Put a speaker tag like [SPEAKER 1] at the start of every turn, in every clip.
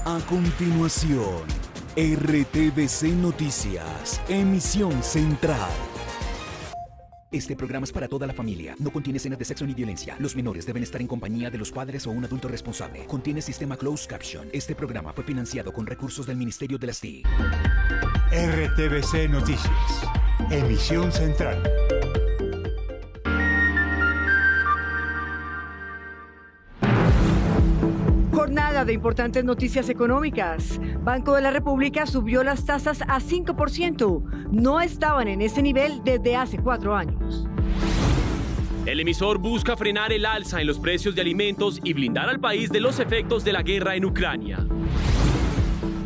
[SPEAKER 1] A continuación, RTVC Noticias, emisión central. Este programa es para toda la familia. No contiene escenas de sexo ni violencia. Los menores deben estar en compañía de los padres o un adulto responsable. Contiene sistema closed caption. Este programa fue financiado con recursos del Ministerio de las TIC.
[SPEAKER 2] RTVC Noticias, emisión central.
[SPEAKER 3] Jornada de importantes noticias económicas. Banco de la República subió las tasas a 5%. No estaban en ese nivel desde hace 4 años.
[SPEAKER 4] El emisor busca frenar el alza en los precios de alimentos y blindar al país de los efectos de la guerra en Ucrania.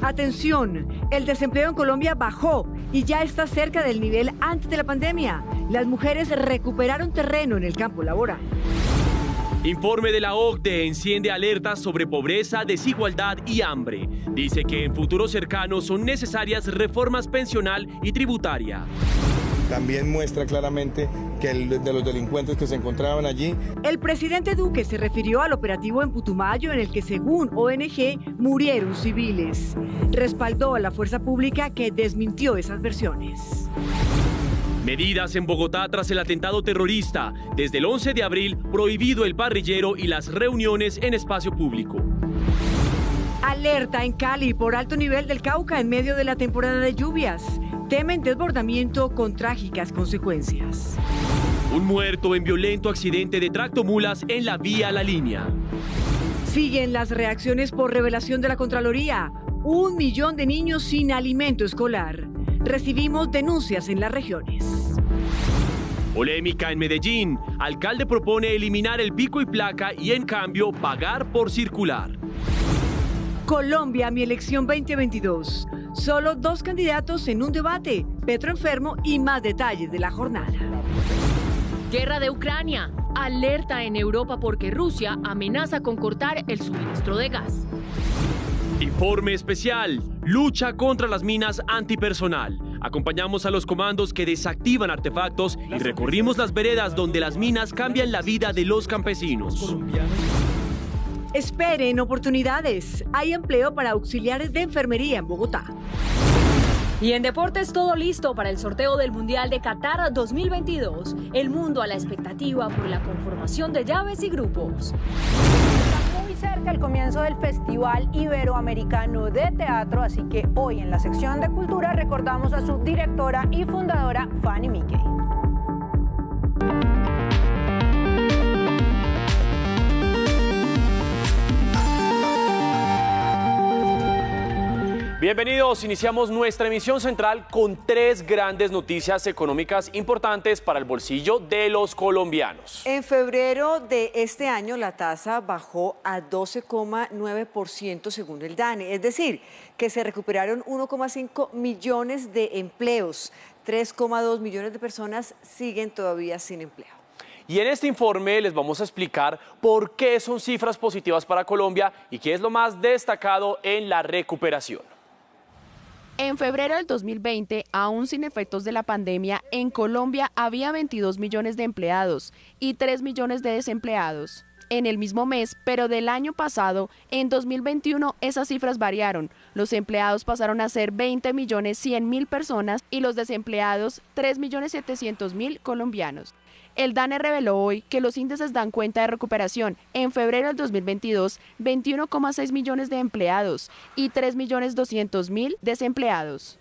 [SPEAKER 3] Atención, el desempleo en Colombia bajó y ya está cerca del nivel antes de la pandemia. Las mujeres recuperaron terreno en el campo laboral.
[SPEAKER 4] Informe de la OCDE enciende alertas sobre pobreza, desigualdad y hambre. Dice que en futuros cercanos son necesarias reformas pensional y tributaria.
[SPEAKER 5] También muestra claramente que de los delincuentes que se encontraban allí.
[SPEAKER 3] El presidente Duque se refirió al operativo en Putumayo en el que, según ONG, murieron civiles. Respaldó a la fuerza pública que desmintió esas versiones.
[SPEAKER 4] Medidas en Bogotá tras el atentado terrorista. Desde el 11 de abril, prohibido el parrillero y las reuniones en espacio público.
[SPEAKER 3] Alerta en Cali por alto nivel del Cauca en medio de la temporada de lluvias. Temen desbordamiento con trágicas consecuencias.
[SPEAKER 4] Un muerto en violento accidente de tractomulas en la vía La Línea.
[SPEAKER 3] Siguen las reacciones por revelación de la Contraloría. 1 millón de niños sin alimento escolar. Recibimos denuncias en las regiones.
[SPEAKER 4] Polémica en Medellín. Alcalde propone eliminar el pico y placa y en cambio pagar por circular.
[SPEAKER 3] Colombia, mi elección 2022. Solo 2 candidatos en un debate. Petro enfermo y más detalles de la jornada.
[SPEAKER 6] Guerra de Ucrania. Alerta en Europa porque Rusia amenaza con cortar el suministro de gas.
[SPEAKER 4] Informe especial. Lucha contra las minas antipersonal. Acompañamos a los comandos que desactivan artefactos y recorrimos las veredas donde las minas cambian la vida de los campesinos.
[SPEAKER 3] Esperen oportunidades. Hay empleo para auxiliares de enfermería en Bogotá.
[SPEAKER 7] Y en deportes todo listo para el sorteo del Mundial de Qatar 2022. El mundo a la expectativa por la conformación de llaves y grupos.
[SPEAKER 8] Está muy cerca el comienzo del Festival Iberoamericano de Teatro, así que hoy en la sección de Cultura recordamos a su directora y fundadora, Fanny Mickey.
[SPEAKER 4] Bienvenidos, iniciamos nuestra emisión central con 3 grandes noticias económicas importantes para el bolsillo de los colombianos.
[SPEAKER 3] En febrero de este año la tasa bajó a 12,9% según el DANE, es decir, que se recuperaron 1,5 millones de empleos, 3,2 millones de personas siguen todavía sin empleo.
[SPEAKER 4] Y en este informe les vamos a explicar por qué son cifras positivas para Colombia y qué es lo más destacado en la recuperación.
[SPEAKER 9] En febrero del 2020, aún sin efectos de la pandemia, en Colombia había 22 millones de empleados y 3 millones de desempleados. En el mismo mes, pero del año pasado, en 2021, esas cifras variaron. Los empleados pasaron a ser 20.100.000 personas y los desempleados 3.700.000 colombianos. El DANE reveló hoy que los índices dan cuenta de recuperación. En febrero del 2022, 21,6 millones de empleados y 3.200.000 desempleados.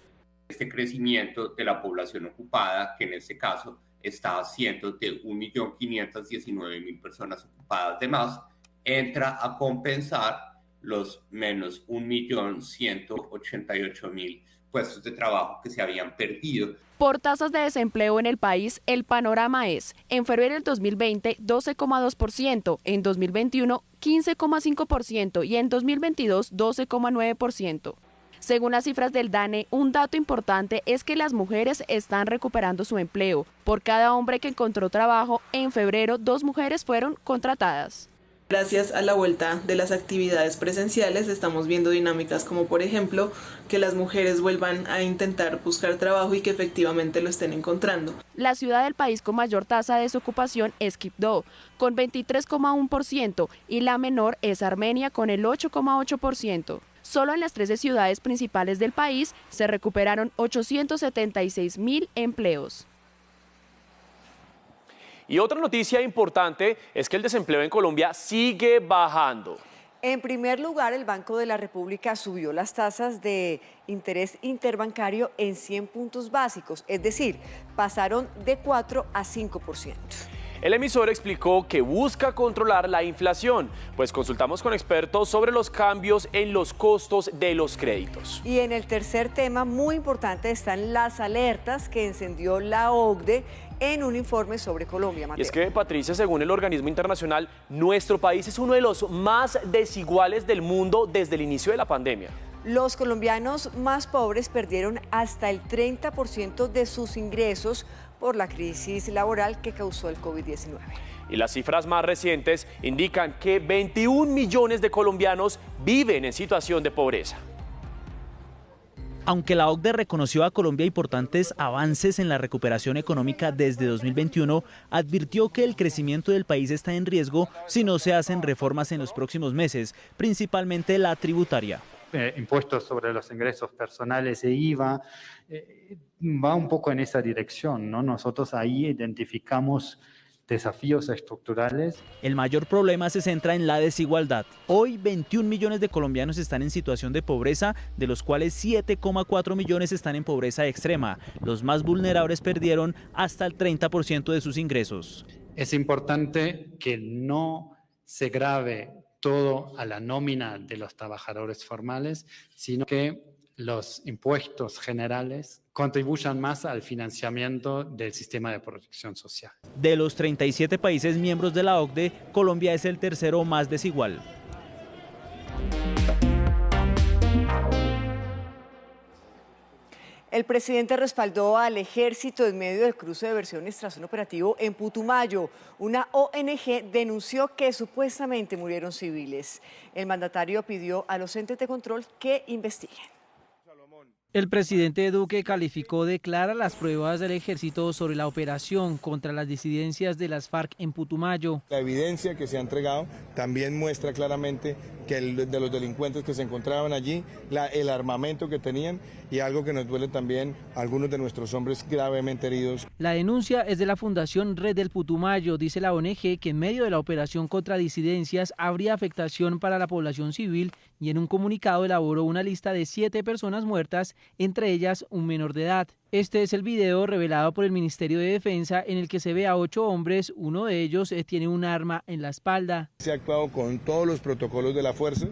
[SPEAKER 10] Este crecimiento de la población ocupada, que en este caso está siendo de 1.519.000 personas ocupadas de más, entra a compensar los menos 1.188.000 puestos de trabajo que se habían perdido.
[SPEAKER 9] Por tasas de desempleo en el país, el panorama es, en febrero del 2020, 12,2%, en 2021, 15,5% y en 2022, 12,9%. Según las cifras del DANE, un dato importante es que las mujeres están recuperando su empleo. Por cada hombre que encontró trabajo, en febrero, 2 mujeres fueron contratadas.
[SPEAKER 11] Gracias a la vuelta de las actividades presenciales estamos viendo dinámicas como, por ejemplo, que las mujeres vuelvan a intentar buscar trabajo y que efectivamente lo estén encontrando.
[SPEAKER 9] La ciudad del país con mayor tasa de desocupación es Quibdó, con 23,1%, y la menor es Armenia, con el 8,8%. Solo en las 13 ciudades principales del país se recuperaron 876.000 empleos.
[SPEAKER 4] Y otra noticia importante es que el desempleo en Colombia sigue bajando.
[SPEAKER 3] En primer lugar, el Banco de la República subió las tasas de interés interbancario en 100 puntos básicos, es decir, pasaron de 4 a 5%.
[SPEAKER 4] El emisor explicó que busca controlar la inflación, pues consultamos con expertos sobre los cambios en los costos de los créditos.
[SPEAKER 3] Y en el tercer tema, muy importante, están las alertas que encendió la OCDE en un informe sobre Colombia, Mateo.
[SPEAKER 4] Y es que, Patricia, según el organismo internacional, nuestro país es uno de los más desiguales del mundo desde el inicio de la pandemia.
[SPEAKER 3] Los colombianos más pobres perdieron hasta el 30% de sus ingresos por la crisis laboral que causó el COVID-19.
[SPEAKER 4] Y las cifras más recientes indican que 21 millones de colombianos viven en situación de pobreza.
[SPEAKER 12] Aunque la OCDE reconoció a Colombia importantes avances en la recuperación económica desde 2021, advirtió que el crecimiento del país está en riesgo si no se hacen reformas en los próximos meses, principalmente la tributaria.
[SPEAKER 13] Impuestos sobre los ingresos personales e IVA, va un poco en esa dirección, ¿no? Nosotros ahí identificamos desafíos estructurales.
[SPEAKER 12] El mayor problema se centra en la desigualdad. Hoy 21 millones de colombianos están en situación de pobreza, de los cuales 7,4 millones están en pobreza extrema. Los más vulnerables perdieron hasta el 30% de sus ingresos.
[SPEAKER 13] Es importante que no se grave todo a la nómina de los trabajadores formales, sino que los impuestos generales contribuyan más al financiamiento del sistema de protección social.
[SPEAKER 12] De los 37 países miembros de la OCDE, Colombia es el tercero más desigual.
[SPEAKER 3] El presidente respaldó al ejército en medio del cruce de versiones tras un operativo en Putumayo. Una ONG denunció que supuestamente murieron civiles. El mandatario pidió a los entes de control que investiguen.
[SPEAKER 14] El presidente Duque calificó de clara las pruebas del ejército sobre la operación contra las disidencias de las FARC en Putumayo.
[SPEAKER 5] La evidencia que se ha entregado también muestra claramente que de los delincuentes que se encontraban allí, el armamento que tenían y algo que nos duele también, algunos de nuestros hombres gravemente heridos.
[SPEAKER 14] La denuncia es de la Fundación Red del Putumayo. Dice la ONG que en medio de la operación contra disidencias habría afectación para la población civil y en un comunicado elaboró una lista de 7 personas muertas, entre ellas un menor de edad. Este es el video revelado por el Ministerio de Defensa en el que se ve a 8 hombres, uno de ellos tiene un arma en la espalda.
[SPEAKER 5] Se ha actuado con todos los protocolos de la fuerza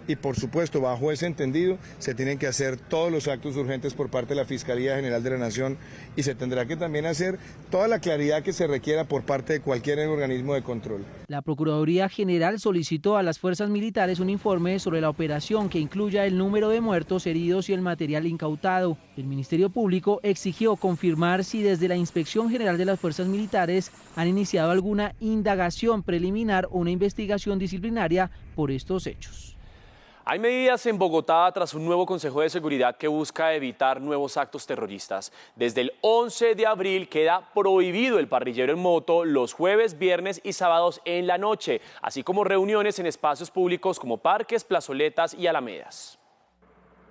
[SPEAKER 5] y por supuesto bajo ese entendido se tienen que hacer todos los actos urgentes por parte de la Fiscalía General de la Nación y se tendrá que también hacer toda la claridad que se requiera por parte de cualquier organismo de control.
[SPEAKER 14] La Procuraduría General solicitó a las fuerzas militares un informe sobre la operación que incluya el número de muertos, heridos y el material incautado. El Ministerio Público exigió confirmar si desde la Inspección General de las Fuerzas Militares han iniciado alguna indagación preliminar o una investigación disciplinaria por estos hechos.
[SPEAKER 4] Hay medidas en Bogotá tras un nuevo Consejo de Seguridad que busca evitar nuevos actos terroristas. Desde el 11 de abril queda prohibido el parrillero en moto los jueves, viernes y sábados en la noche, así como reuniones en espacios públicos como parques, plazoletas y alamedas.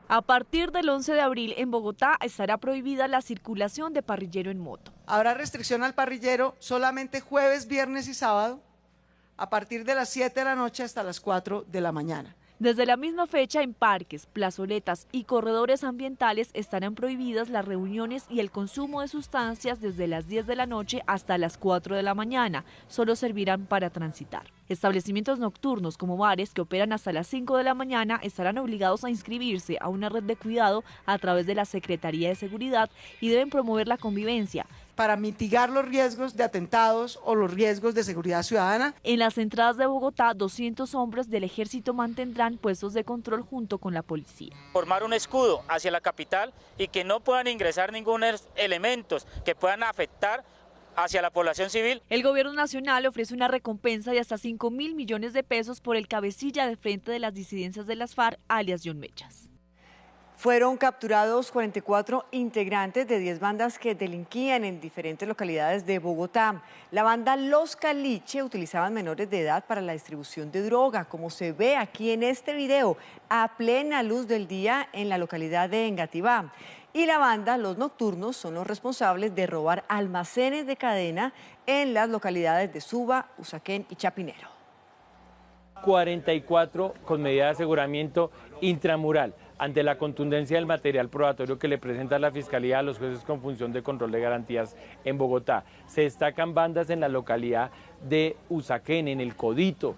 [SPEAKER 7] A partir del 11 de abril en Bogotá estará prohibida la circulación de parrillero en moto.
[SPEAKER 15] Habrá restricción al parrillero solamente jueves, viernes y sábado, a partir de las 7 de la noche hasta las 4 de la mañana.
[SPEAKER 7] Desde la misma fecha, en parques, plazoletas y corredores ambientales estarán prohibidas las reuniones y el consumo de sustancias desde las 10 de la noche hasta las 4 de la mañana. Solo servirán para transitar. Establecimientos nocturnos como bares que operan hasta las 5 de la mañana estarán obligados a inscribirse a una red de cuidado a través de la Secretaría de Seguridad y deben promover la convivencia.
[SPEAKER 15] Para mitigar los riesgos de atentados o los riesgos de seguridad ciudadana.
[SPEAKER 7] En las entradas de Bogotá, 200 hombres del ejército mantendrán puestos de control junto con la policía.
[SPEAKER 16] Formar un escudo hacia la capital y que no puedan ingresar ningún elementos que puedan afectar hacia la población civil.
[SPEAKER 7] El gobierno nacional ofrece una recompensa de hasta 5.000 millones de pesos por el cabecilla de frente de las disidencias de las FARC, alias John Mechas.
[SPEAKER 3] Fueron capturados 44 integrantes de 10 bandas que delinquían en diferentes localidades de Bogotá. La banda Los Caliche utilizaban menores de edad para la distribución de droga, como se ve aquí en este video, a plena luz del día en la localidad de Engativá. Y la banda Los Nocturnos son los responsables de robar almacenes de cadena en las localidades de Suba, Usaquén y Chapinero.
[SPEAKER 17] 44 con medida de aseguramiento intramural. Ante la contundencia del material probatorio que le presenta la Fiscalía a los jueces con función de control de garantías en Bogotá, se destacan bandas en la localidad de Usaquén, en el Codito.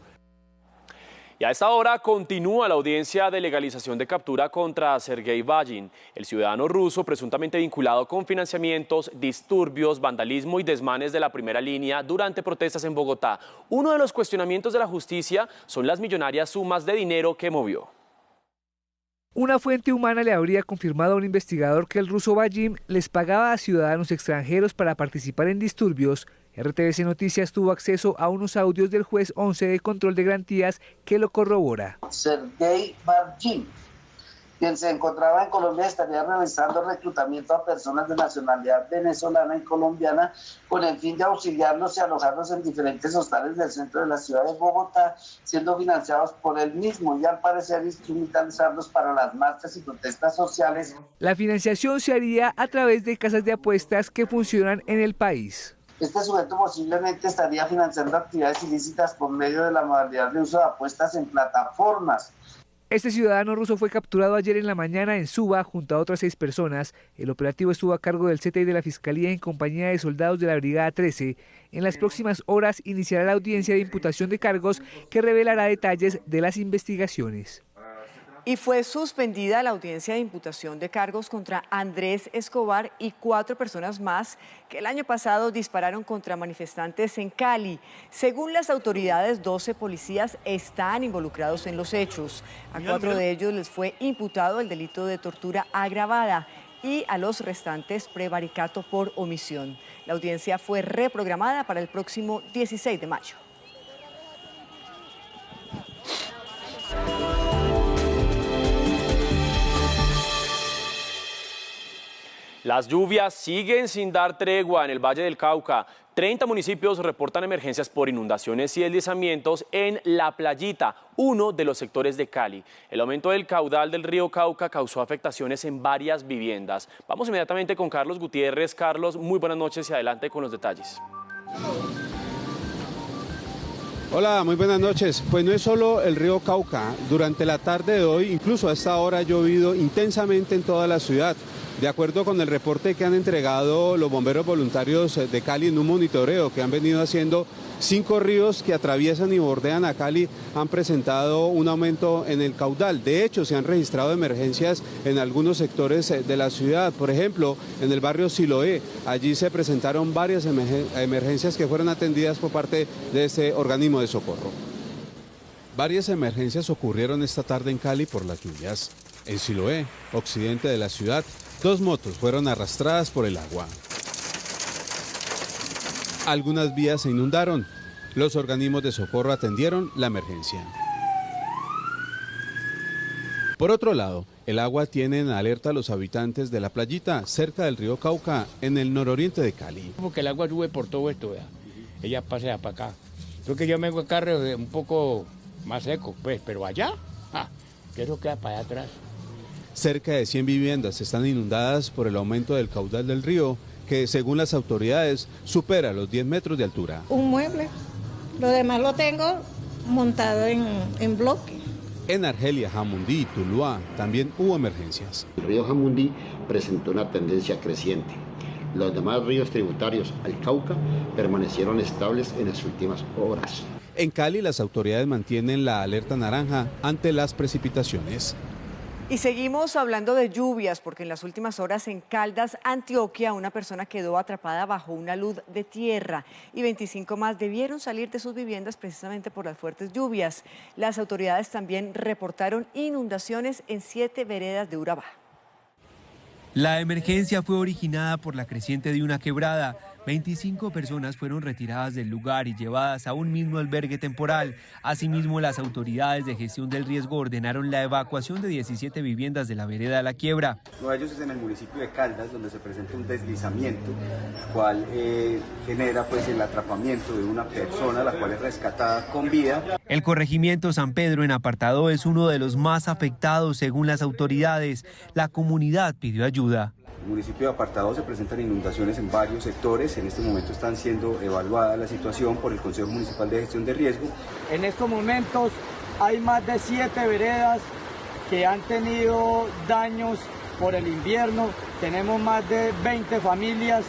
[SPEAKER 4] Y a esta hora continúa la audiencia de legalización de captura contra Sergei Vagin, el ciudadano ruso presuntamente vinculado con financiamientos, disturbios, vandalismo y desmanes de la primera línea durante protestas en Bogotá. Uno de los cuestionamientos de la justicia son las millonarias sumas de dinero que movió.
[SPEAKER 18] Una fuente humana le habría confirmado a un investigador que el ruso Vagin les pagaba a ciudadanos extranjeros para participar en disturbios. RTVC Noticias tuvo acceso a unos audios del juez 11 de control de garantías que lo corrobora.
[SPEAKER 19] Sergei Vagin, quien se encontraba en Colombia, estaría realizando reclutamiento a personas de nacionalidad venezolana y colombiana con el fin de auxiliarlos y alojarlos en diferentes hostales del centro de la ciudad de Bogotá, siendo financiados por él mismo y al parecer instrumentalizarlos para las marchas y protestas sociales.
[SPEAKER 18] La financiación se haría a través de casas de apuestas que funcionan en el país.
[SPEAKER 19] Este sujeto posiblemente estaría financiando actividades ilícitas por medio de la modalidad de uso de apuestas en plataformas.
[SPEAKER 18] Este ciudadano ruso fue capturado ayer en la mañana en Suba junto a otras 6 personas. El operativo estuvo a cargo del CTI de la Fiscalía en compañía de soldados de la Brigada 13. En las próximas horas iniciará la audiencia de imputación de cargos que revelará detalles de las investigaciones.
[SPEAKER 3] Y fue suspendida la audiencia de imputación de cargos contra Andrés Escobar y 4 personas más que el año pasado dispararon contra manifestantes en Cali. Según las autoridades, 12 policías están involucrados en los hechos. A 4 de ellos les fue imputado el delito de tortura agravada y a los restantes prevaricato por omisión. La audiencia fue reprogramada para el próximo 16 de mayo.
[SPEAKER 4] Las lluvias siguen sin dar tregua en el Valle del Cauca. 30 municipios reportan emergencias por inundaciones y deslizamientos en La Playita, uno de los sectores de Cali. El aumento del caudal del río Cauca causó afectaciones en varias viviendas. Vamos inmediatamente con Carlos Gutiérrez. Carlos, muy buenas noches y adelante con los detalles.
[SPEAKER 20] Hola, muy buenas noches. Pues no es solo el río Cauca. Durante la tarde de hoy, incluso a esta hora, ha llovido intensamente en toda la ciudad. De acuerdo con el reporte que han entregado los bomberos voluntarios de Cali en un monitoreo que han venido haciendo, 5 ríos que atraviesan y bordean a Cali han presentado un aumento en el caudal. De hecho, se han registrado emergencias en algunos sectores de la ciudad. Por ejemplo, en el barrio Siloé, allí se presentaron varias emergencias que fueron atendidas por parte de este organismo de socorro. Varias emergencias ocurrieron esta tarde en Cali por las lluvias. En Siloé, occidente de la ciudad, 2 motos fueron arrastradas por el agua. Algunas vías se inundaron. Los organismos de socorro atendieron la emergencia. Por otro lado, el agua tiene en alerta a los habitantes de La Playita, cerca del río Cauca, en el nororiente de Cali.
[SPEAKER 21] Porque el agua sube por todo esto, ¿verdad? Ella pasea para acá. Creo que yo me vengo acá un poco más seco, pues, pero allá, que eso queda para allá atrás.
[SPEAKER 20] Cerca de 100 viviendas están inundadas por el aumento del caudal del río, que según las autoridades supera los 10 metros de altura.
[SPEAKER 22] Un mueble, lo demás lo tengo montado en bloque.
[SPEAKER 20] En Argelia, Jamundí y Tuluá también hubo emergencias.
[SPEAKER 23] El río Jamundí presentó una tendencia creciente. Los demás ríos tributarios al Cauca permanecieron estables en las últimas horas.
[SPEAKER 20] En Cali, las autoridades mantienen la alerta naranja ante las precipitaciones.
[SPEAKER 3] Y seguimos hablando de lluvias, porque en las últimas horas en Caldas, Antioquia, una persona quedó atrapada bajo una luz de tierra y 25 más debieron salir de sus viviendas precisamente por las fuertes lluvias. Las autoridades también reportaron inundaciones en 7 veredas de Urabá.
[SPEAKER 24] La emergencia fue originada por la creciente de una quebrada.
[SPEAKER 1] 25 personas fueron retiradas del lugar y llevadas a un mismo albergue temporal. Asimismo, las autoridades de gestión del riesgo ordenaron la evacuación de 17 viviendas de la vereda La Quiebra.
[SPEAKER 2] Uno de ellos es en el municipio de Caldas, donde se presenta un deslizamiento, cual genera pues el atrapamiento de una persona, la cual es rescatada con vida.
[SPEAKER 1] El corregimiento San Pedro en Apartadó es uno de los más afectados según las autoridades. La comunidad pidió ayuda.
[SPEAKER 2] En el municipio de Apartadó se presentan inundaciones en varios sectores. En este momento están siendo evaluada la situación por el Consejo Municipal de Gestión de Riesgo.
[SPEAKER 6] En estos momentos hay más de 7 veredas que han tenido daños por el invierno. Tenemos más de 20 familias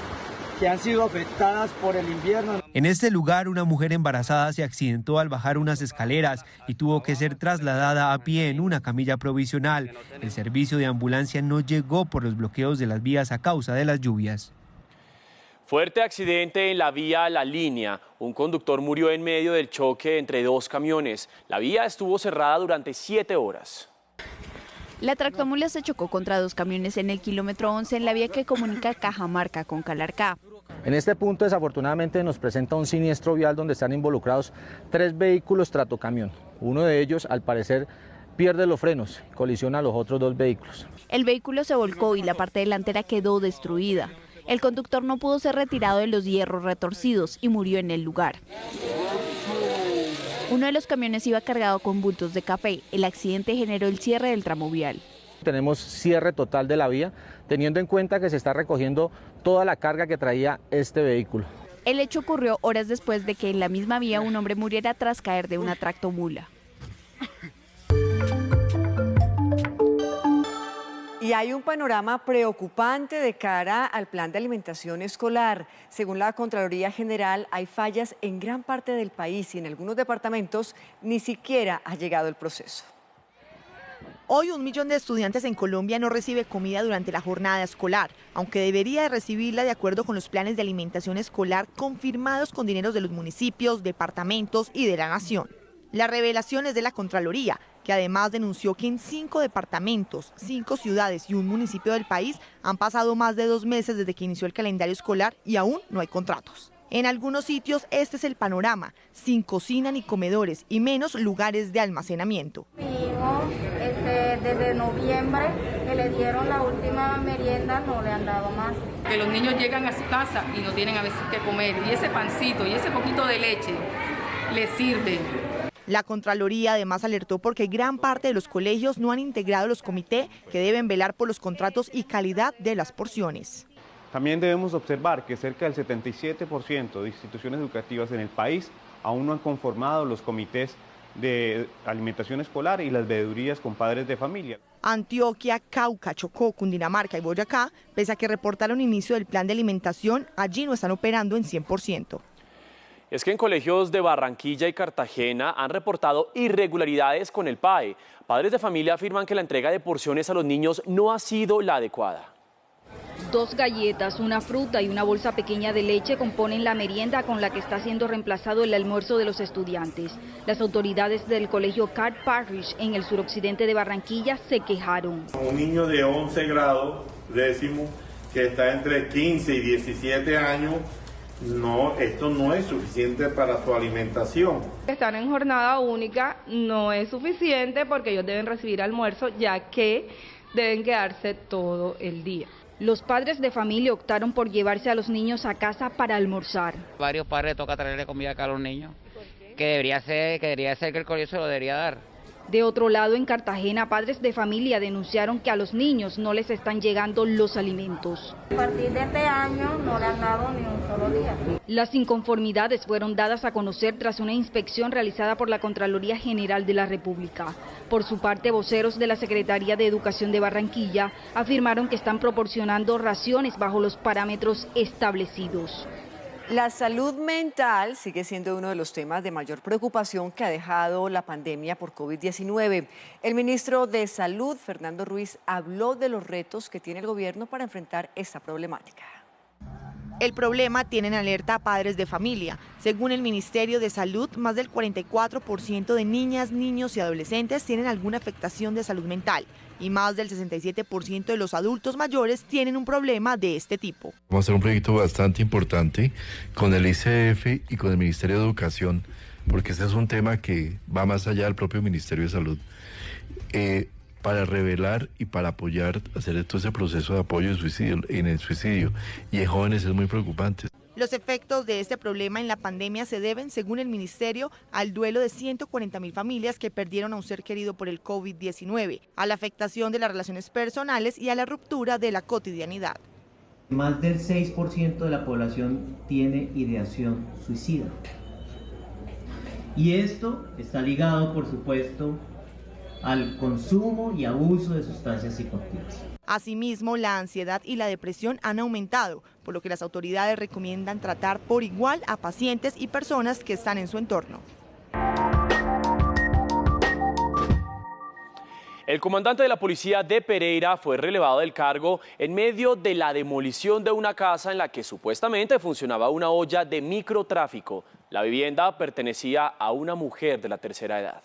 [SPEAKER 6] que han sido afectadas por el invierno.
[SPEAKER 1] En este lugar, una mujer embarazada se accidentó al bajar unas escaleras y tuvo que ser trasladada a pie en una camilla provisional. El servicio de ambulancia no llegó por los bloqueos de las vías a causa de las lluvias.
[SPEAKER 4] Fuerte accidente en la vía La Línea. Un conductor murió en medio del choque entre dos camiones. La vía estuvo cerrada durante 7 horas.
[SPEAKER 24] La tractomula se chocó contra 2 camiones en el kilómetro 11 en la vía que comunica Cajamarca con Calarcá.
[SPEAKER 25] En este punto, desafortunadamente, nos presenta un siniestro vial donde están involucrados 3 vehículos tractocamión. Uno de ellos, al parecer, pierde los frenos, colisiona a los otros 2 vehículos.
[SPEAKER 24] El vehículo se volcó y la parte delantera quedó destruida. El conductor no pudo ser retirado de los hierros retorcidos y murió en el lugar. Uno de los camiones iba cargado con bultos de café. El accidente generó el cierre del tramo vial.
[SPEAKER 25] Tenemos cierre total de la vía, teniendo en cuenta que se está recogiendo toda la carga que traía este vehículo.
[SPEAKER 24] El hecho ocurrió horas después de que en la misma vía un hombre muriera tras caer de una tractomula.
[SPEAKER 3] Y hay un panorama preocupante de cara al plan de alimentación escolar. Según la Contraloría General, hay fallas en gran parte del país y en algunos departamentos ni siquiera ha llegado el proceso.
[SPEAKER 26] Hoy 1 millón de estudiantes en Colombia no recibe comida durante la jornada escolar, aunque debería de recibirla de acuerdo con los planes de alimentación escolar confirmados con dineros de los municipios, departamentos y de la nación. La revelación es de la Contraloría, que además denunció que en 5 departamentos, 5 ciudades y un municipio del país han pasado más de 2 meses desde que inició el calendario escolar y aún no hay contratos. En algunos sitios este es el panorama, sin cocina ni comedores y menos lugares de almacenamiento.
[SPEAKER 27] Mi hijo, desde noviembre que le dieron la última merienda, no le han dado más.
[SPEAKER 28] Que los niños llegan a su casa y no tienen a veces qué comer, y ese pancito y ese poquito de leche les sirve.
[SPEAKER 26] La Contraloría además alertó porque gran parte de los colegios no han integrado los comités que deben velar por los contratos y calidad de las porciones.
[SPEAKER 20] También debemos observar que cerca del 77% de instituciones educativas en el país aún no han conformado los comités de alimentación escolar y las veedurías con padres de familia.
[SPEAKER 26] Antioquia, Cauca, Chocó, Cundinamarca y Boyacá, pese a que reportaron inicio del plan de alimentación, allí no están operando en 100%.
[SPEAKER 4] Es que en colegios de Barranquilla y Cartagena han reportado irregularidades con el PAE. Padres de familia afirman que la entrega de porciones a los niños no ha sido la adecuada.
[SPEAKER 29] 2 galletas, una fruta y una bolsa pequeña de leche componen la merienda con la que está siendo reemplazado el almuerzo de los estudiantes. Las autoridades del colegio Cart Parish en el suroccidente de Barranquilla se quejaron.
[SPEAKER 30] Un niño de 11 grados, décimo, que está entre 15 y 17 años, esto no es suficiente para su alimentación.
[SPEAKER 31] Estar en jornada única no es suficiente porque ellos deben recibir almuerzo, ya que deben quedarse todo el día.
[SPEAKER 29] Los padres de familia optaron por llevarse a los niños a casa para almorzar.
[SPEAKER 32] Varios padres toca traerle comida acá a los niños, que debería ser que el colegio se lo debería dar.
[SPEAKER 29] De otro lado, en Cartagena, padres de familia denunciaron que a los niños no les están llegando los alimentos.
[SPEAKER 27] A partir de este año no le han dado ni un solo día.
[SPEAKER 29] Las inconformidades fueron dadas a conocer tras una inspección realizada por la Contraloría General de la República. Por su parte, voceros de la Secretaría de Educación de Barranquilla afirmaron que están proporcionando raciones bajo los parámetros establecidos.
[SPEAKER 3] La salud mental sigue siendo uno de los temas de mayor preocupación que ha dejado la pandemia por COVID-19. El ministro de Salud, Fernando Ruiz, habló de los retos que tiene el gobierno para enfrentar esta problemática.
[SPEAKER 26] El problema tiene en alerta a padres de familia. Según el Ministerio de Salud, más del 44% de niñas, niños y adolescentes tienen alguna afectación de salud mental y más del 67% de los adultos mayores tienen un problema de este tipo.
[SPEAKER 5] Vamos a hacer un proyecto bastante importante con el ICF y con el Ministerio de Educación, porque este es un tema que va más allá del propio Ministerio de Salud, para revelar y para apoyar, hacer todo ese proceso de apoyo en el suicidio. Y en jóvenes es muy preocupante.
[SPEAKER 26] Los efectos de este problema en la pandemia se deben, según el ministerio, al duelo de 140.000 familias que perdieron a un ser querido por el COVID-19, a la afectación de las relaciones personales y a la ruptura de la cotidianidad.
[SPEAKER 7] Más del 6% de la población tiene ideación suicida. Y esto está ligado, por supuesto, al consumo y abuso de sustancias psicoactivas.
[SPEAKER 26] Asimismo, la ansiedad y la depresión han aumentado, por lo que las autoridades recomiendan tratar por igual a pacientes y personas que están en su entorno.
[SPEAKER 4] El comandante de la policía de Pereira fue relevado del cargo en medio de la demolición de una casa en la que supuestamente funcionaba una olla de microtráfico. La vivienda pertenecía a una mujer de la tercera edad.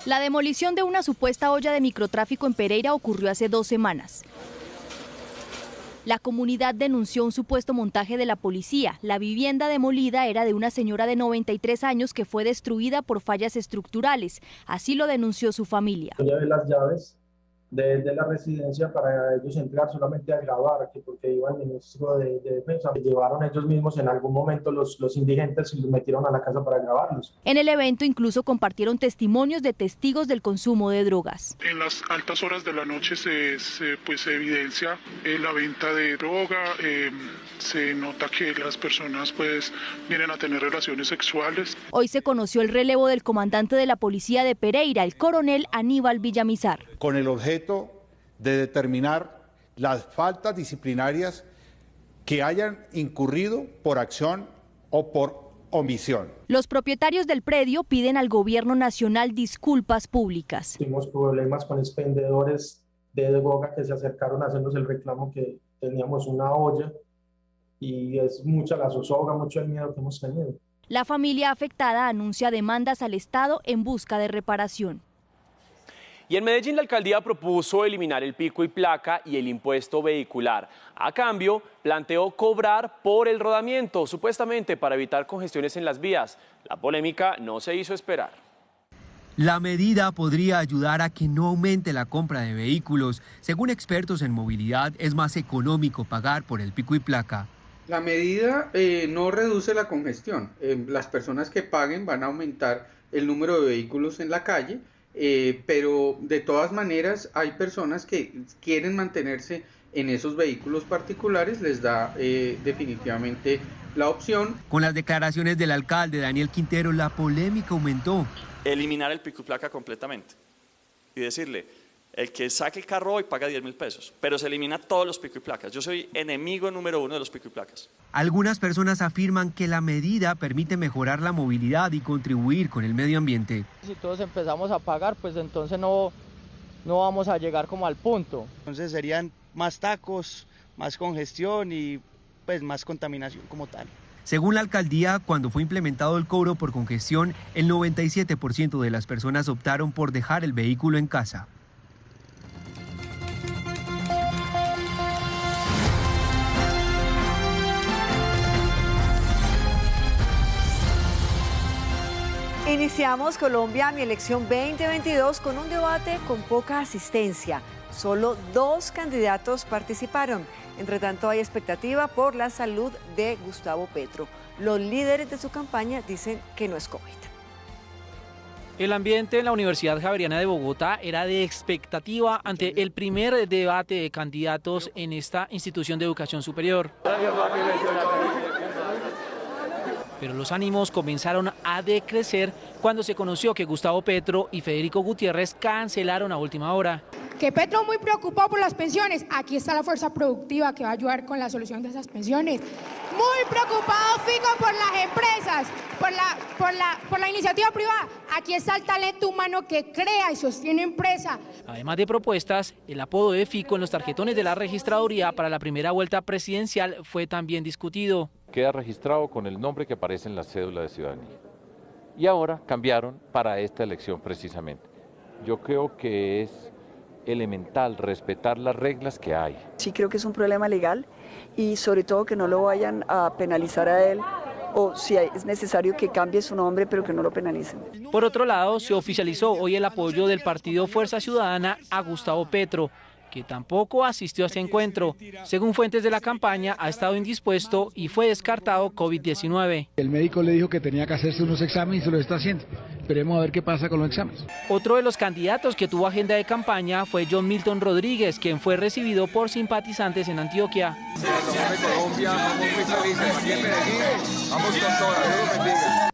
[SPEAKER 24] La demolición de una supuesta olla de microtráfico en Pereira ocurrió hace 2 semanas. La comunidad denunció un supuesto montaje de la policía. La vivienda demolida era de una señora de 93 años que fue destruida por fallas estructurales. Así lo denunció su familia.
[SPEAKER 8] Yo llevé las llaves de la residencia para ellos entrar solamente a grabar, porque iba el ministro de Defensa. Llevaron ellos mismos en algún momento los indigentes y los metieron a la casa para grabarlos.
[SPEAKER 24] En el evento incluso compartieron testimonios de testigos del consumo de drogas.
[SPEAKER 9] En las altas horas de la noche se evidencia la venta de droga, se nota que las personas vienen a tener relaciones sexuales.
[SPEAKER 24] Hoy se conoció el relevo del comandante de la policía de Pereira, el coronel Aníbal Villamizar.
[SPEAKER 10] Con el objeto de determinar las faltas disciplinarias que hayan incurrido por acción o por omisión.
[SPEAKER 24] Los propietarios del predio piden al gobierno nacional disculpas públicas.
[SPEAKER 8] Tuvimos problemas con expendedores de droga que se acercaron a hacernos el reclamo que teníamos una olla y es mucha la zozobra, mucho el miedo que hemos tenido.
[SPEAKER 24] La familia afectada anuncia demandas al Estado en busca de reparación.
[SPEAKER 4] Y en Medellín la alcaldía propuso eliminar el pico y placa y el impuesto vehicular. A cambio, planteó cobrar por el rodamiento, supuestamente para evitar congestiones en las vías. La polémica no se hizo esperar.
[SPEAKER 1] La medida podría ayudar a que no aumente la compra de vehículos. Según expertos en movilidad, es más económico pagar por el pico y placa.
[SPEAKER 11] La medida no reduce la congestión. Las personas que paguen van a aumentar el número de vehículos en la calle. Pero de todas maneras hay personas que quieren mantenerse en esos vehículos particulares, les da definitivamente la opción.
[SPEAKER 1] Con las declaraciones del alcalde Daniel Quintero, la polémica aumentó.
[SPEAKER 12] Eliminar el pico y placa completamente y decirle, el que saque el carro hoy paga 10.000 pesos, pero se elimina todos los pico y placas. Yo soy enemigo número 1 de los pico y placas.
[SPEAKER 1] Algunas personas afirman que la medida permite mejorar la movilidad y contribuir con el medio ambiente.
[SPEAKER 13] Si todos empezamos a pagar, pues entonces no vamos a llegar como al punto.
[SPEAKER 14] Entonces serían más tacos, más congestión y pues más contaminación como tal.
[SPEAKER 1] Según la alcaldía, cuando fue implementado el cobro por congestión, el 97% de las personas optaron por dejar el vehículo en casa.
[SPEAKER 3] Iniciamos Colombia, mi elección 2022 con un debate con poca asistencia. Solo 2 candidatos participaron. Entre tanto, hay expectativa por la salud de Gustavo Petro. Los líderes de su campaña dicen que no es COVID.
[SPEAKER 15] El ambiente en la Universidad Javeriana de Bogotá era de expectativa ante el primer debate de candidatos en esta institución de educación superior. Pero los ánimos comenzaron a decrecer cuando se conoció que Gustavo Petro y Federico Gutiérrez cancelaron a última hora.
[SPEAKER 2] Que Petro muy preocupado por las pensiones, aquí está la fuerza productiva que va a ayudar con la solución de esas pensiones. Muy preocupado Fico por las empresas, por la iniciativa privada, aquí está el talento humano que crea y sostiene empresa.
[SPEAKER 15] Además de propuestas, el apodo de Fico en los tarjetones de la registraduría para la primera vuelta presidencial fue también discutido.
[SPEAKER 6] Queda registrado con el nombre que aparece en la cédula de ciudadanía. Y ahora cambiaron para esta elección precisamente. Yo creo que es elemental respetar las reglas que hay.
[SPEAKER 16] Sí creo que es un problema legal y sobre todo que no lo vayan a penalizar a él o si es necesario que cambie su nombre pero que no lo penalicen.
[SPEAKER 15] Por otro lado, se oficializó hoy el apoyo del partido Fuerza Ciudadana a Gustavo Petro, que tampoco asistió a este encuentro. Según fuentes de la campaña, ha estado indispuesto y fue descartado COVID-19.
[SPEAKER 17] El médico le dijo que tenía que hacerse unos exámenes y se lo está haciendo. Esperemos a ver qué pasa con los exámenes.
[SPEAKER 15] Otro de los candidatos que tuvo agenda de campaña fue John Milton Rodríguez, quien fue recibido por simpatizantes en Antioquia.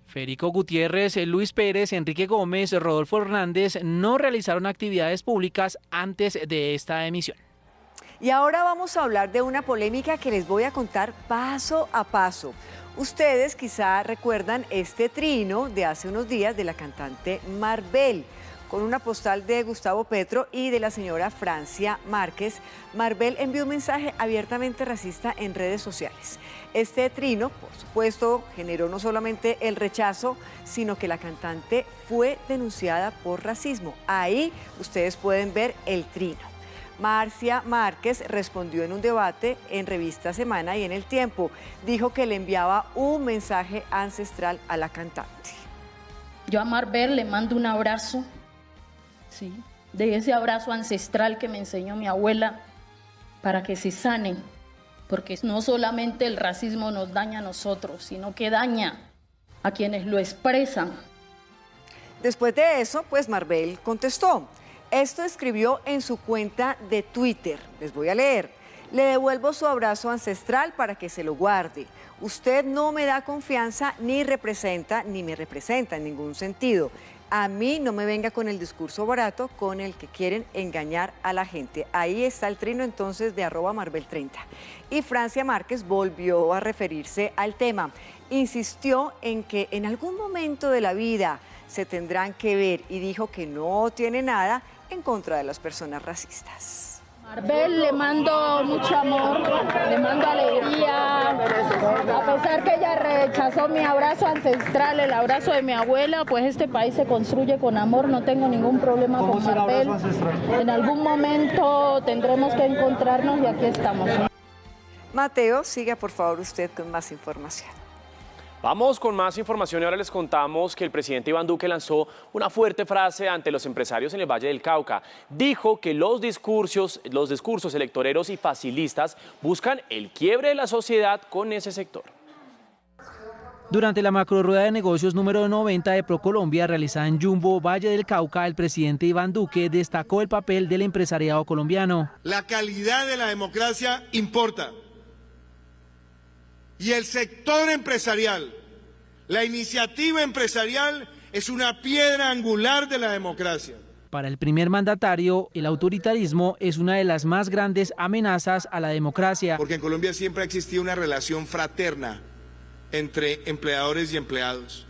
[SPEAKER 15] Federico Gutiérrez, Luis Pérez, Enrique Gómez, Rodolfo Hernández no realizaron actividades públicas antes de esta emisión.
[SPEAKER 3] Y ahora vamos a hablar de una polémica que les voy a contar paso a paso. Ustedes quizá recuerdan este trino de hace unos días de la cantante Marbel, con una postal de Gustavo Petro y de la señora Francia Márquez. Marbel envió un mensaje abiertamente racista en redes sociales. Este trino, por supuesto, generó no solamente el rechazo, sino que la cantante fue denunciada por racismo. Ahí ustedes pueden ver el trino. Marcia Márquez respondió en un debate en Revista Semana y en El Tiempo. Dijo que le enviaba un mensaje ancestral a la cantante.
[SPEAKER 18] Yo a Marbel le mando un abrazo, ¿sí?, de ese abrazo ancestral que me enseñó mi abuela, para que se sane, porque no solamente el racismo nos daña a nosotros, sino que daña a quienes lo expresan.
[SPEAKER 3] Después de eso, pues Marbel contestó. Esto escribió en su cuenta de Twitter. Les voy a leer. Le devuelvo su abrazo ancestral para que se lo guarde. Usted no me da confianza ni me representa en ningún sentido. A mí no me venga con el discurso barato con el que quieren engañar a la gente. Ahí está el trino entonces de @Marbel30. Y Francia Márquez volvió a referirse al tema. Insistió en que en algún momento de la vida se tendrán que ver y dijo que no tiene nada en contra de las personas racistas.
[SPEAKER 18] Marbel, le mando mucho amor, le mando alegría, a pesar que ella rechazó mi abrazo ancestral, el abrazo de mi abuela, pues este país se construye con amor, no tengo ningún problema con Marbel. En algún momento tendremos que encontrarnos y aquí estamos.
[SPEAKER 3] Mateo, siga por favor usted con más información.
[SPEAKER 4] Vamos con más información y ahora les contamos que el presidente Iván Duque lanzó una fuerte frase ante los empresarios en el Valle del Cauca. Dijo que los discursos electoreros y facilistas buscan el quiebre de la sociedad con ese sector.
[SPEAKER 15] Durante la macrorueda de negocios número 90 de ProColombia realizada en Jumbo, Valle del Cauca, el presidente Iván Duque destacó el papel del empresariado colombiano.
[SPEAKER 19] La calidad de la democracia importa. Y el sector empresarial, la iniciativa empresarial es una piedra angular de la democracia.
[SPEAKER 15] Para el primer mandatario, el autoritarismo es una de las más grandes amenazas a la democracia.
[SPEAKER 19] Porque en Colombia siempre ha existido una relación fraterna entre empleadores y empleados.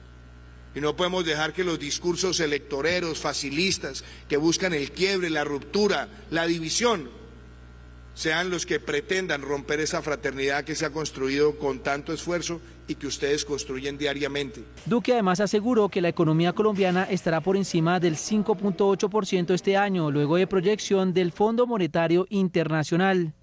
[SPEAKER 19] Y no podemos dejar que los discursos electoreros, facilistas, que buscan el quiebre, la ruptura, la división, sean los que pretendan romper esa fraternidad que se ha construido con tanto esfuerzo y que ustedes construyen diariamente.
[SPEAKER 15] Duque además aseguró que la economía colombiana estará por encima del 5.8% este año, luego de proyección del Fondo Monetario Internacional.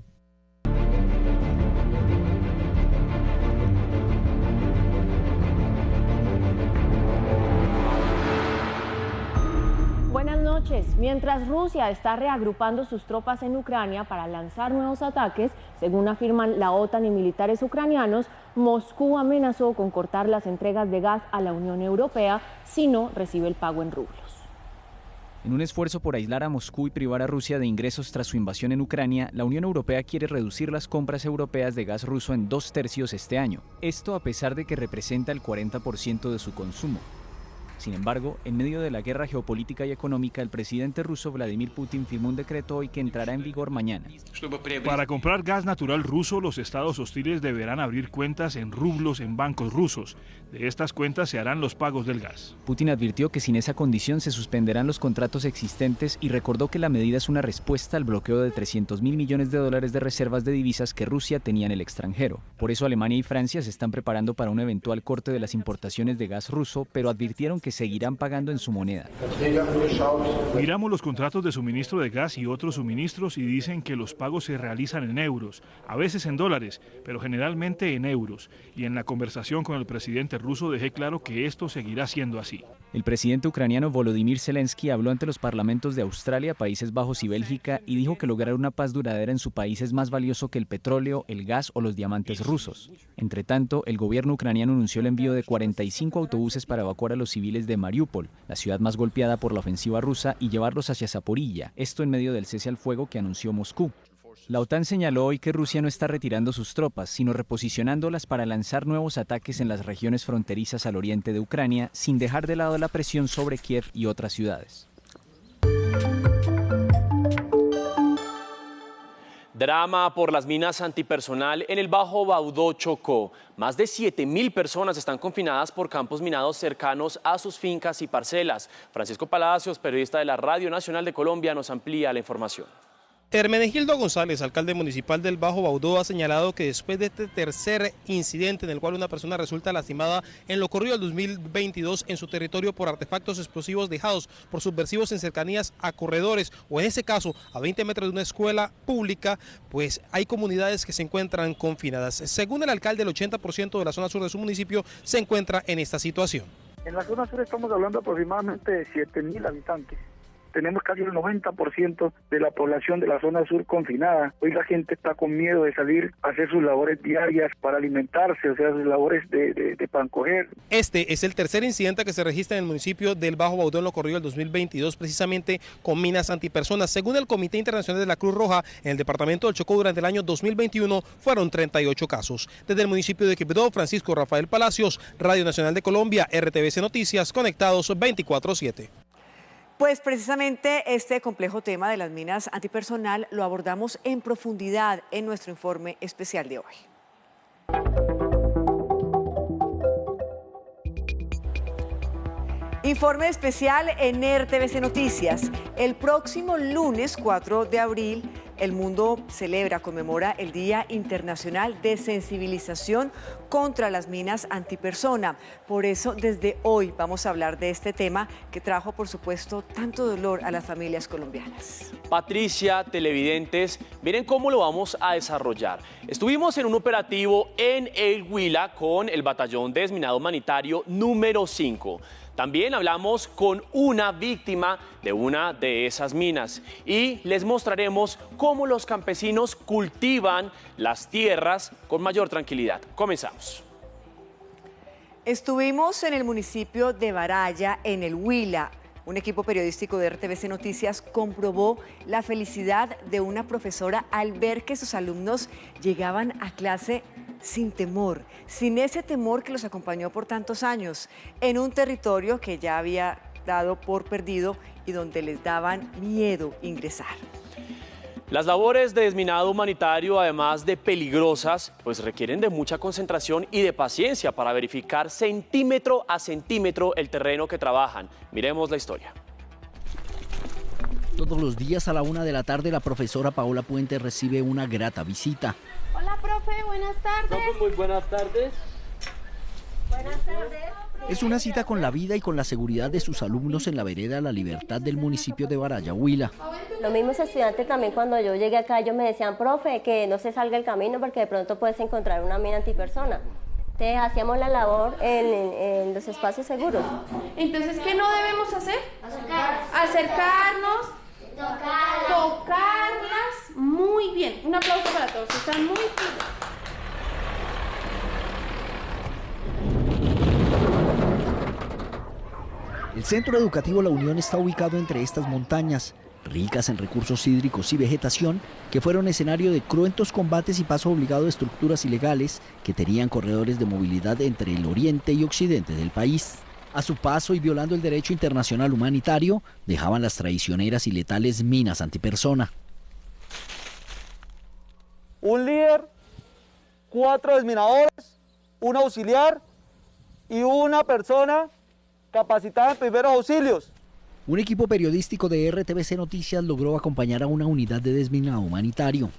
[SPEAKER 20] Mientras Rusia está reagrupando sus tropas en Ucrania para lanzar nuevos ataques, según afirman la OTAN y militares ucranianos, Moscú amenazó con cortar las entregas de gas a la Unión Europea si no recibe el pago en rublos.
[SPEAKER 21] En un esfuerzo por aislar a Moscú y privar a Rusia de ingresos tras su invasión en Ucrania, la Unión Europea quiere reducir las compras europeas de gas ruso en 2/3 este año. Esto a pesar de que representa el 40% de su consumo. Sin embargo, en medio de la guerra geopolítica y económica, el presidente ruso Vladimir Putin firmó un decreto hoy que entrará en vigor mañana.
[SPEAKER 5] Para comprar gas natural ruso, los estados hostiles deberán abrir cuentas en rublos en bancos rusos. De estas cuentas se harán los pagos del gas.
[SPEAKER 21] Putin advirtió que sin esa condición se suspenderán los contratos existentes y recordó que la medida es una respuesta al bloqueo de $300.000 millones de reservas de divisas que Rusia tenía en el extranjero. Por eso Alemania y Francia se están preparando para un eventual corte de las importaciones de gas ruso, pero advirtieron que seguirán pagando en su moneda.
[SPEAKER 5] Miramos los contratos de suministro de gas y otros suministros y dicen que los pagos se realizan en euros, a veces en dólares, pero generalmente en euros. Y en la conversación con el presidente ruso dejé claro que esto seguirá siendo así.
[SPEAKER 21] El presidente ucraniano Volodymyr Zelensky habló ante los parlamentos de Australia, Países Bajos y Bélgica y dijo que lograr una paz duradera en su país es más valioso que el petróleo, el gas o los diamantes rusos. Entre tanto, el gobierno ucraniano anunció el envío de 45 autobuses para evacuar a los civiles de Mariupol, la ciudad más golpeada por la ofensiva rusa, y llevarlos hacia Zaporilla, esto en medio del cese al fuego que anunció Moscú. La OTAN señaló hoy que Rusia no está retirando sus tropas, sino reposicionándolas para lanzar nuevos ataques en las regiones fronterizas al oriente de Ucrania, sin dejar de lado la presión sobre Kiev y otras ciudades.
[SPEAKER 4] Drama por las minas antipersonal en el Bajo Baudó, Chocó. Más de 7.000 personas están confinadas por campos minados cercanos a sus fincas y parcelas. Francisco Palacios, periodista de la Radio Nacional de Colombia, nos amplía la información.
[SPEAKER 7] Hermenegildo González, alcalde municipal del Bajo Baudó, ha señalado que después de este tercer incidente en el cual una persona resulta lastimada en lo ocurrido el 2022 en su territorio por artefactos explosivos dejados por subversivos en cercanías a corredores o en ese caso a 20 metros de una escuela pública, pues hay comunidades que se encuentran confinadas. Según el alcalde, el 80% de la zona sur de su municipio se encuentra en esta situación.
[SPEAKER 22] En la zona sur estamos hablando aproximadamente de 7.000 habitantes. Tenemos casi el 90% de la población de la zona sur confinada. Hoy la gente está con miedo de salir a hacer sus labores diarias para alimentarse, o sea, sus labores de pan coger.
[SPEAKER 7] Este es el tercer incidente que se registra en el municipio del Bajo Baudó en lo ocurrido el 2022, precisamente con minas antipersonas. Según el Comité Internacional de la Cruz Roja, en el departamento del Chocó durante el año 2021 fueron 38 casos. Desde el municipio de Quibdó, Francisco Rafael Palacios, Radio Nacional de Colombia, RTVC Noticias, conectados 24/7.
[SPEAKER 3] Pues precisamente este complejo tema de las minas antipersonal lo abordamos en profundidad en nuestro informe especial de hoy. Informe especial en RTVC Noticias. El próximo lunes 4 de abril, el mundo conmemora el Día Internacional de Sensibilización contra las minas antipersona. Por eso, desde hoy vamos a hablar de este tema que trajo, por supuesto, tanto dolor a las familias colombianas.
[SPEAKER 4] Patricia, televidentes, miren cómo lo vamos a desarrollar. Estuvimos en un operativo en El Huila con el Batallón de Desminado Humanitario número 5. También hablamos con una víctima de una de esas minas y les mostraremos cómo los campesinos cultivan las tierras con mayor tranquilidad. Comenzamos.
[SPEAKER 3] Estuvimos en el municipio de Baraya, en el Huila. Un equipo periodístico de RTVC Noticias comprobó la felicidad de una profesora al ver que sus alumnos llegaban a clase sin temor, sin ese temor que los acompañó por tantos años, en un territorio que ya había dado por perdido y donde les daban miedo ingresar.
[SPEAKER 4] Las labores de desminado humanitario, además de peligrosas, pues requieren de mucha concentración y de paciencia para verificar centímetro a centímetro el terreno que trabajan. Miremos la historia.
[SPEAKER 23] Todos los días a la 1 de la tarde, la profesora Paola Puente recibe una grata visita.
[SPEAKER 25] Hola, profe, buenas tardes.
[SPEAKER 26] No, pues muy buenas tardes.
[SPEAKER 25] Buenas tardes.
[SPEAKER 23] Es una cita con la vida y con la seguridad de sus alumnos en la vereda La Libertad del municipio de Baraya, Huila.
[SPEAKER 25] Los mismos estudiantes también cuando yo llegué acá, ellos me decían, profe, que no se salga el camino porque de pronto puedes encontrar una mina antipersona. Entonces hacíamos la labor en los espacios seguros. Entonces, ¿qué no debemos hacer? Acercarnos, tocarlas. Muy bien. Un aplauso para todos. Están muy bien.
[SPEAKER 23] El Centro Educativo La Unión está ubicado entre estas montañas, ricas en recursos hídricos y vegetación, que fueron escenario de cruentos combates y paso obligado de estructuras ilegales que tenían corredores de movilidad entre el oriente y occidente del país. A su paso y violando el derecho internacional humanitario, dejaban las traicioneras y letales minas antipersona.
[SPEAKER 8] Un líder, 4 desminadores, un auxiliar y una persona capacitada en primeros auxilios.
[SPEAKER 23] Un equipo periodístico de RTBC Noticias logró acompañar a una unidad de desminado humanitario.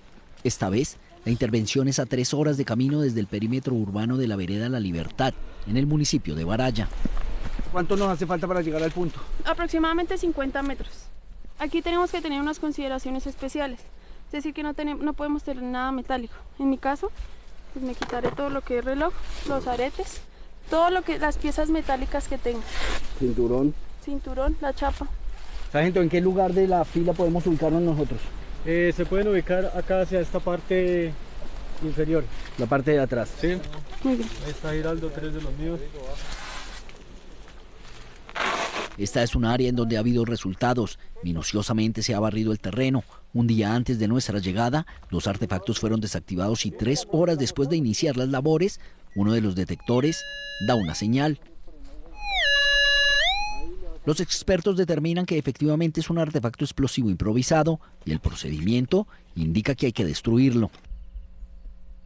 [SPEAKER 23] Esta vez, la intervención es a 3 horas de camino desde el perímetro urbano de la vereda La Libertad, en el municipio de Baraya.
[SPEAKER 9] ¿Cuánto nos hace falta para llegar al punto?
[SPEAKER 10] Aproximadamente 50 metros. Aquí tenemos que tener unas consideraciones especiales. Es decir, que no podemos tener nada metálico. En mi caso, pues me quitaré todo lo que es reloj, los aretes, las piezas metálicas que tengo. Cinturón, la chapa.
[SPEAKER 9] Sargento, ¿en qué lugar de la fila podemos ubicarnos nosotros?
[SPEAKER 11] Se pueden ubicar acá hacia esta parte inferior.
[SPEAKER 9] La parte de atrás.
[SPEAKER 11] Sí.
[SPEAKER 10] Muy bien.
[SPEAKER 11] Ahí está Giraldo, 3 de los míos.
[SPEAKER 23] Esta es un área en donde ha habido resultados. Minuciosamente se ha barrido el terreno. Un día antes de nuestra llegada, 2 artefactos fueron desactivados y 3 horas después de iniciar las labores, uno de los detectores da una señal. Los expertos determinan que efectivamente es un artefacto explosivo improvisado y el procedimiento indica que hay que destruirlo.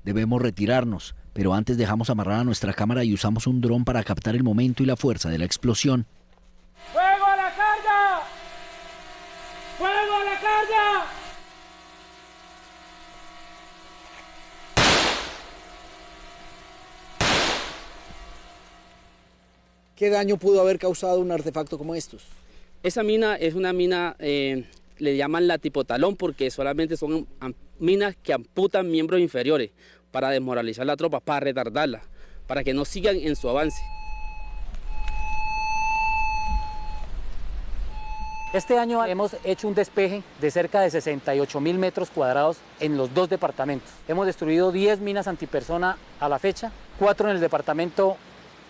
[SPEAKER 23] Debemos retirarnos, pero antes dejamos amarrar a nuestra cámara y usamos un dron para captar el momento y la fuerza de la explosión.
[SPEAKER 10] ¡Fuego a la carga! ¡Fuego a la carga!
[SPEAKER 9] ¿Qué daño pudo haber causado un artefacto como estos?
[SPEAKER 24] Esa mina es una mina, le llaman la tipo talón porque solamente son minas que amputan miembros inferiores para desmoralizar la tropa, para retardarla, para que no sigan en su avance.
[SPEAKER 26] Este año hemos hecho un despeje de cerca de 68.000 metros cuadrados en los 2 departamentos. Hemos destruido 10 minas antipersona a la fecha, 4 en el departamento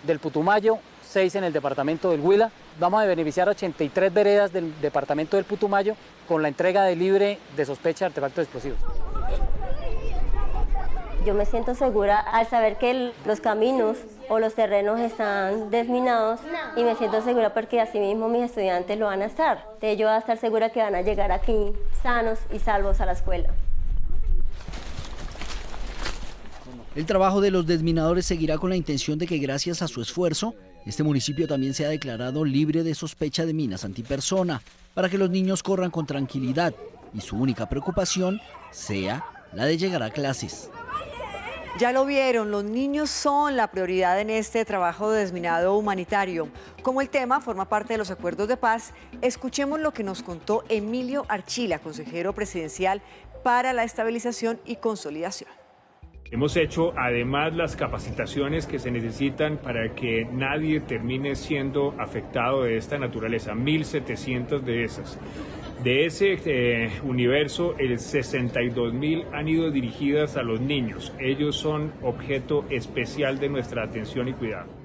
[SPEAKER 26] del Putumayo, 6 en el departamento del Huila. Vamos a beneficiar a 83 veredas del departamento del Putumayo con la entrega de libre de sospecha de artefactos explosivos.
[SPEAKER 25] Yo me siento segura al saber que los caminos o los terrenos están desminados y me siento segura porque así mismo mis estudiantes lo van a estar. Entonces yo voy a estar segura que van a llegar aquí sanos y salvos a la escuela.
[SPEAKER 23] El trabajo de los desminadores seguirá con la intención de que gracias a su esfuerzo, este municipio también sea declarado libre de sospecha de minas antipersona, para que los niños corran con tranquilidad y su única preocupación sea la de llegar a clases.
[SPEAKER 3] Ya lo vieron, los niños son la prioridad en este trabajo de desminado humanitario. Como el tema forma parte de los acuerdos de paz, escuchemos lo que nos contó Emilio Archila, consejero presidencial para la estabilización y consolidación.
[SPEAKER 27] Hemos hecho además las capacitaciones que se necesitan para que nadie termine siendo afectado de esta naturaleza, 1.700 de esas. De ese universo, el 62.000 han ido dirigidas a los niños. Ellos son objeto especial de nuestra atención y cuidado.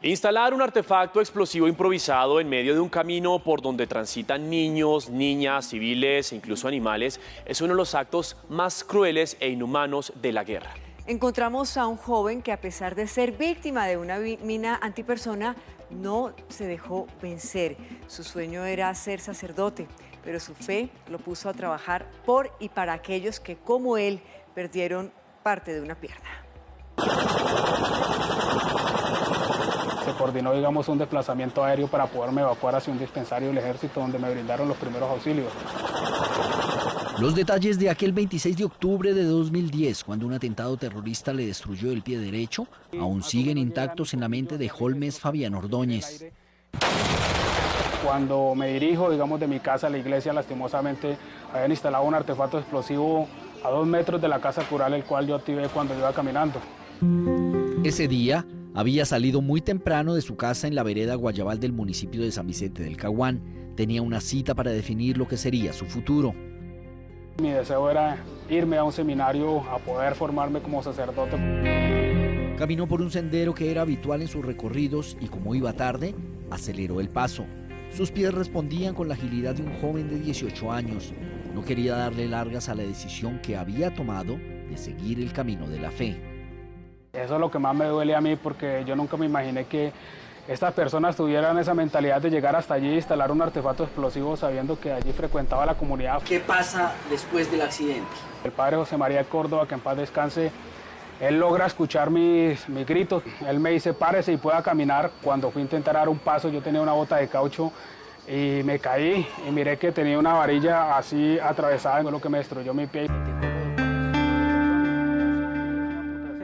[SPEAKER 4] Instalar un artefacto explosivo improvisado en medio de un camino por donde transitan niños, niñas, civiles e incluso animales es uno de los actos más crueles e inhumanos de la guerra.
[SPEAKER 3] Encontramos a un joven que, a pesar de ser víctima de una mina antipersona, no se dejó vencer. Su sueño era ser sacerdote, pero su fe lo puso a trabajar por y para aquellos que, como él, perdieron parte de una pierna.
[SPEAKER 28] Se coordinó, digamos, un desplazamiento aéreo para poderme evacuar hacia un dispensario del ejército donde me brindaron los primeros auxilios.
[SPEAKER 23] Los detalles de aquel 26 de octubre de 2010, cuando un atentado terrorista le destruyó el pie derecho, aún siguen intactos en la mente de Holmes Fabián Ordóñez.
[SPEAKER 28] Cuando me dirijo, digamos, de mi casa a la iglesia, lastimosamente habían instalado un artefacto explosivo a 2 metros de la casa cural, el cual yo activé cuando iba caminando.
[SPEAKER 23] Ese día había salido muy temprano de su casa en la vereda Guayabal del municipio de San Vicente del Caguán. Tenía una cita para definir lo que sería su futuro.
[SPEAKER 28] Mi deseo era irme a un seminario a poder formarme como sacerdote.
[SPEAKER 23] Caminó por un sendero que era habitual en sus recorridos y, como iba tarde, aceleró el paso. Sus pies respondían con la agilidad de un joven de 18 años. No quería darle largas a la decisión que había tomado de seguir el camino de la fe.
[SPEAKER 28] Eso es lo que más me duele a mí, porque yo nunca me imaginé que estas personas tuvieran esa mentalidad de llegar hasta allí e instalar un artefacto explosivo sabiendo que allí frecuentaba la comunidad.
[SPEAKER 23] ¿Qué pasa después del accidente?
[SPEAKER 28] El padre José María Córdoba, que en paz descanse, él logra escuchar mis gritos. Él me dice, párese y pueda caminar. Cuando fui a intentar dar un paso, yo tenía una bota de caucho y me caí y miré que tenía una varilla así atravesada, lo que me destruyó mi pie.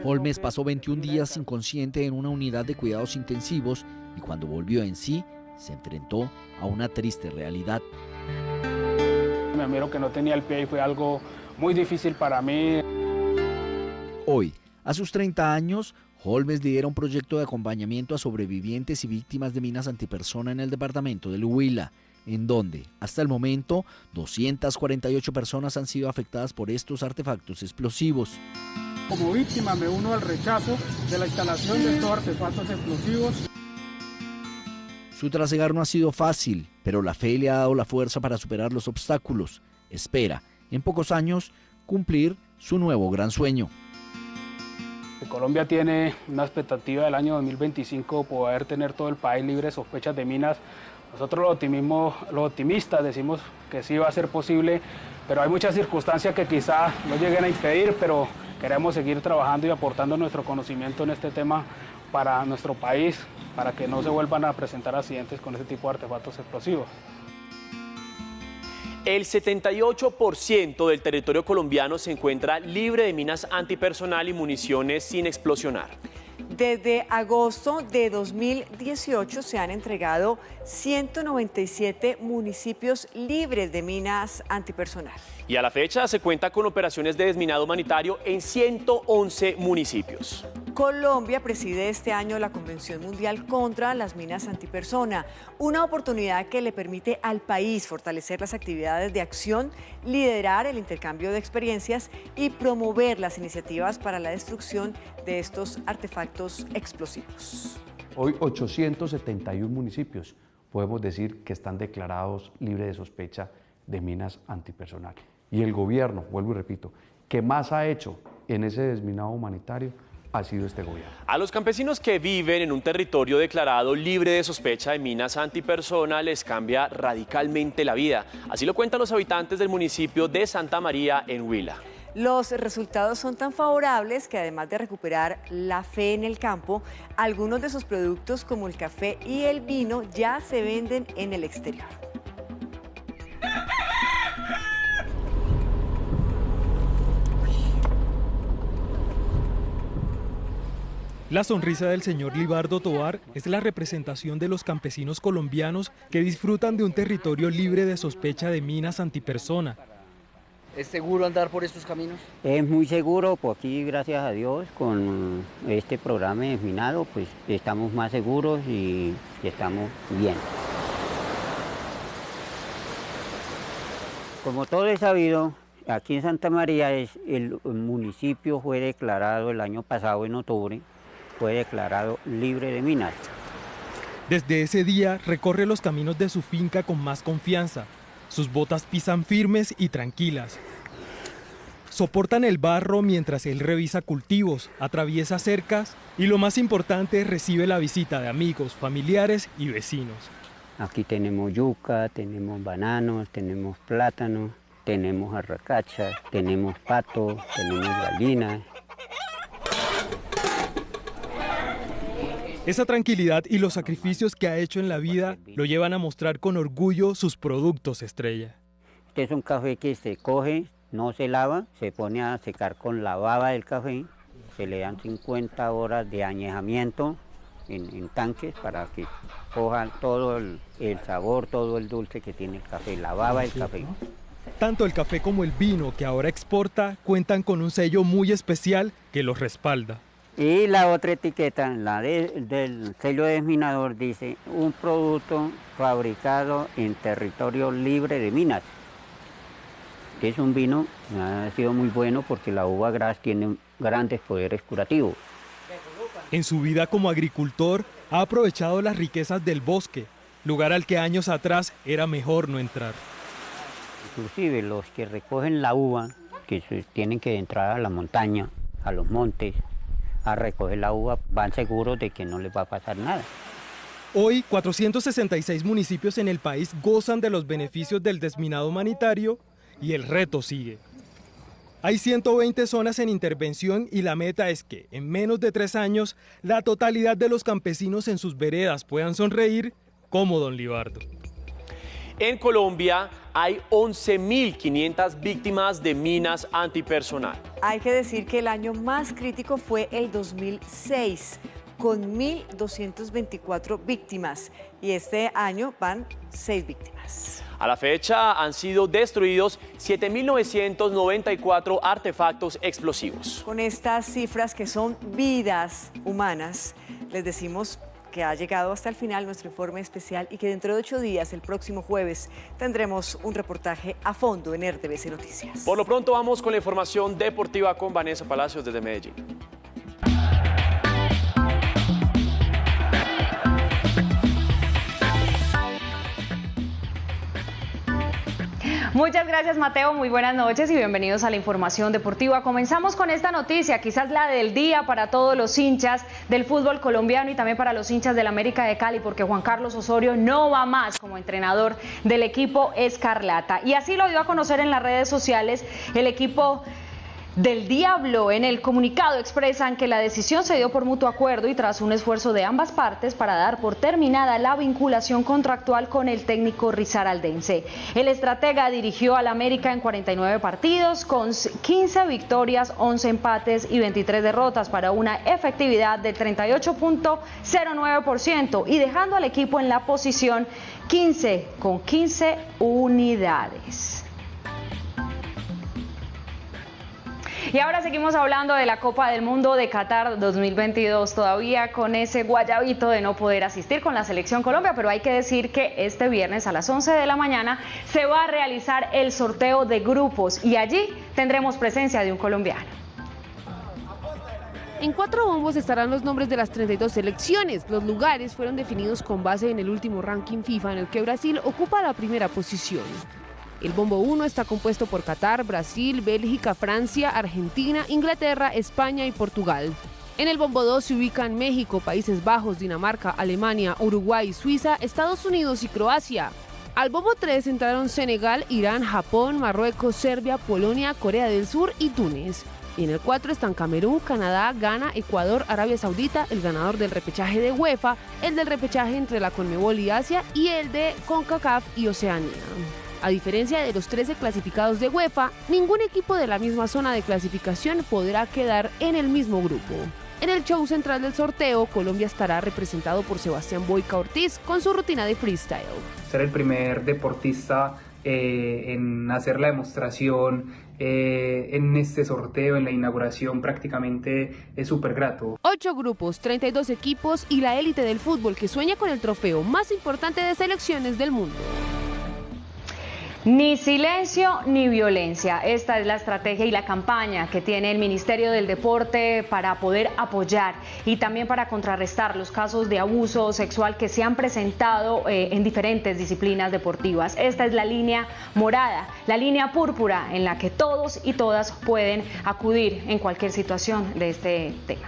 [SPEAKER 23] Holmes pasó 21 días inconsciente en una unidad de cuidados intensivos y cuando volvió en sí, se enfrentó a una triste realidad.
[SPEAKER 28] Me miro que no tenía el pie y fue algo muy difícil para mí.
[SPEAKER 23] Hoy, a sus 30 años, Holmes lidera un proyecto de acompañamiento a sobrevivientes y víctimas de minas antipersona en el departamento del Huila, en donde, hasta el momento, 248 personas han sido afectadas por estos artefactos explosivos.
[SPEAKER 28] Como víctima me uno al rechazo de la instalación de estos artefactos explosivos.
[SPEAKER 23] Su trasegar no ha sido fácil, pero la fe le ha dado la fuerza para superar los obstáculos. Espera, en pocos años, cumplir su nuevo gran sueño.
[SPEAKER 28] Colombia tiene una expectativa del año 2025 poder tener todo el país libre de sospechas de minas. Nosotros los optimistas decimos que sí va a ser posible, pero hay muchas circunstancias que quizá no lleguen a impedir, pero queremos seguir trabajando y aportando nuestro conocimiento en este tema para nuestro país, para que no se vuelvan a presentar accidentes con este tipo de artefactos explosivos.
[SPEAKER 4] El 78% del territorio colombiano se encuentra libre de minas antipersonal y municiones sin explosionar.
[SPEAKER 3] Desde agosto de 2018 se han entregado 197 municipios libres de minas antipersonal.
[SPEAKER 4] Y a la fecha se cuenta con operaciones de desminado humanitario en 111 municipios.
[SPEAKER 3] Colombia preside este año la Convención Mundial contra las Minas Antipersona, una oportunidad que le permite al país fortalecer las actividades de acción, liderar el intercambio de experiencias y promover las iniciativas para la destrucción de estos artefactos explosivos.
[SPEAKER 1] Hoy 871 municipios podemos decir que están declarados libres de sospecha de minas antipersonal. Y el gobierno, vuelvo y repito, que más ha hecho en ese desminado humanitario ha sido este gobierno.
[SPEAKER 4] A los campesinos que viven en un territorio declarado libre de sospecha de minas antipersona les cambia radicalmente la vida. Así lo cuentan los habitantes del municipio de Santa María en Huila.
[SPEAKER 3] Los resultados son tan favorables que además de recuperar la fe en el campo, algunos de sus productos como el café y el vino ya se venden en el exterior.
[SPEAKER 2] La sonrisa del señor Libardo Tovar es la representación de los campesinos colombianos que disfrutan de un territorio libre de sospecha de minas antipersona.
[SPEAKER 23] ¿Es seguro andar por estos caminos?
[SPEAKER 6] Es muy seguro, por aquí gracias a Dios con este programa de desminado pues estamos más seguros y estamos bien. Como todo es sabido, aquí en Santa María el municipio fue declarado el año pasado en octubre, fue declarado libre de minas.
[SPEAKER 2] Desde ese día recorre los caminos de su finca con más confianza. Sus botas pisan firmes y tranquilas. Soportan el barro mientras él revisa cultivos, atraviesa cercas y lo más importante, recibe la visita de amigos, familiares y vecinos.
[SPEAKER 6] Aquí tenemos yuca, tenemos bananos, tenemos plátanos, tenemos arracachas, tenemos patos, tenemos gallinas.
[SPEAKER 2] Esa tranquilidad y los sacrificios que ha hecho en la vida lo llevan a mostrar con orgullo sus productos estrella.
[SPEAKER 6] Este es un café que se coge, no se lava, se pone a secar con la baba del café, se le dan 50 horas de añejamiento en tanques para que cojan todo el sabor, todo el dulce que tiene el café, la baba del café.
[SPEAKER 2] Tanto el café como el vino que ahora exporta cuentan con un sello muy especial que los respalda.
[SPEAKER 6] Y la otra etiqueta, la del sello desminador, dice un producto fabricado en territorio libre de minas. Es un vino, ha sido muy bueno porque la uva gras tiene grandes poderes curativos.
[SPEAKER 2] En su vida como agricultor ha aprovechado las riquezas del bosque, lugar al que años atrás era mejor no entrar.
[SPEAKER 6] Inclusive los que recogen la uva, que tienen que entrar a la montaña, a los montes, a recoger la uva, van seguros de que no les va a pasar nada.
[SPEAKER 2] Hoy, 466 municipios en el país gozan de los beneficios del desminado humanitario y el reto sigue. Hay 120 zonas en intervención y la meta es que, en menos de 3 años, la totalidad de los campesinos en sus veredas puedan sonreír como don Libardo.
[SPEAKER 4] En Colombia hay 11.500 víctimas de minas antipersonal.
[SPEAKER 3] Hay que decir que el año más crítico fue el 2006, con 1.224 víctimas. Y este año van 6 víctimas.
[SPEAKER 4] A la fecha han sido destruidos 7.994 artefactos explosivos.
[SPEAKER 3] Con estas cifras que son vidas humanas, les decimos que ha llegado hasta el final nuestro informe especial y que dentro de 8 días, el próximo jueves, tendremos un reportaje a fondo en RTVC Noticias.
[SPEAKER 4] Por lo pronto vamos con la información deportiva con Vanessa Palacios desde Medellín.
[SPEAKER 12] Muchas gracias, Mateo, muy buenas noches y bienvenidos a la información deportiva. Comenzamos con esta noticia, quizás la del día para todos los hinchas del fútbol colombiano y también para los hinchas del América de Cali, porque Juan Carlos Osorio no va más como entrenador del equipo Escarlata. Y así lo dio a conocer en las redes sociales el equipo del Diablo. En el comunicado expresan que la decisión se dio por mutuo acuerdo y tras un esfuerzo de ambas partes para dar por terminada la vinculación contractual con el técnico risaraldense. El estratega dirigió al América en 49 partidos con 15 victorias, 11 empates y 23 derrotas para una efectividad del 38.09% y dejando al equipo en la posición 15 con 15 unidades. Y ahora seguimos hablando de la Copa del Mundo de Qatar 2022, todavía con ese guayabito de no poder asistir con la Selección Colombia, pero hay que decir que este viernes a las 11 de la mañana se va a realizar el sorteo de grupos y allí tendremos presencia de un colombiano.
[SPEAKER 13] En 4 bombos estarán los nombres de las 32 selecciones. Los lugares fueron definidos con base en el último ranking FIFA en el que Brasil ocupa la primera posición. El bombo 1 está compuesto por Qatar, Brasil, Bélgica, Francia, Argentina, Inglaterra, España y Portugal. En el bombo 2 se ubican México, Países Bajos, Dinamarca, Alemania, Uruguay, Suiza, Estados Unidos y Croacia. Al bombo 3 entraron Senegal, Irán, Japón, Marruecos, Serbia, Polonia, Corea del Sur y Túnez. Y en el 4 están Camerún, Canadá, Ghana, Ecuador, Arabia Saudita, el ganador del repechaje de UEFA, el del repechaje entre la Conmebol y Asia y el de CONCACAF y Oceanía. A diferencia de los 13 clasificados de UEFA, ningún equipo de la misma zona de clasificación podrá quedar en el mismo grupo. En el show central del sorteo, Colombia estará representado por Sebastián Boyka Ortiz con su rutina de freestyle.
[SPEAKER 14] Ser el primer deportista en hacer la demostración en este sorteo, en la inauguración, prácticamente es súper grato.
[SPEAKER 13] 8 grupos, 32 equipos y la élite del fútbol que sueña con el trofeo más importante de selecciones del mundo.
[SPEAKER 12] Ni silencio ni violencia. Esta es la estrategia y la campaña que tiene el Ministerio del Deporte para poder apoyar y también para contrarrestar los casos de abuso sexual que se han presentado en diferentes disciplinas deportivas. Esta es la línea morada, la línea púrpura en la que todos y todas pueden acudir en cualquier situación de este tema.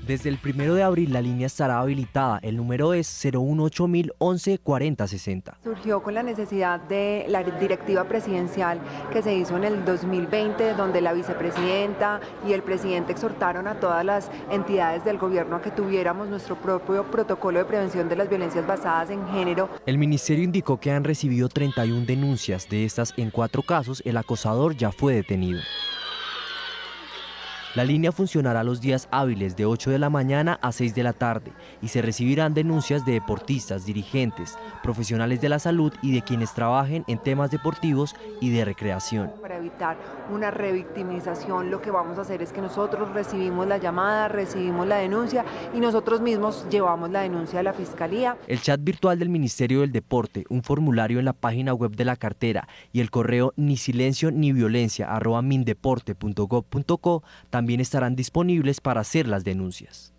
[SPEAKER 15] Desde el 1 de abril la línea estará habilitada. El número es 018-11-4060.
[SPEAKER 16] Surgió con la necesidad de la directiva presidencial que se hizo en el 2020, donde la vicepresidenta y el presidente exhortaron a todas las entidades del gobierno a que tuviéramos nuestro propio protocolo de prevención de las violencias basadas en género.
[SPEAKER 15] El ministerio indicó que han recibido 31 denuncias. De estas, en 4 casos, el acosador ya fue detenido. La línea funcionará los días hábiles de 8 de la mañana a 6 de la tarde y se recibirán denuncias de deportistas, dirigentes, profesionales de la salud y de quienes trabajen en temas deportivos y de recreación.
[SPEAKER 16] Para evitar una revictimización, lo que vamos a hacer es que nosotros recibimos la llamada, recibimos la denuncia y nosotros mismos llevamos la denuncia a la Fiscalía.
[SPEAKER 15] El chat virtual del Ministerio del Deporte, un formulario en la página web de la cartera y el correo nisilencio@mindeporte.gov.co también estarán disponibles para hacer las denuncias.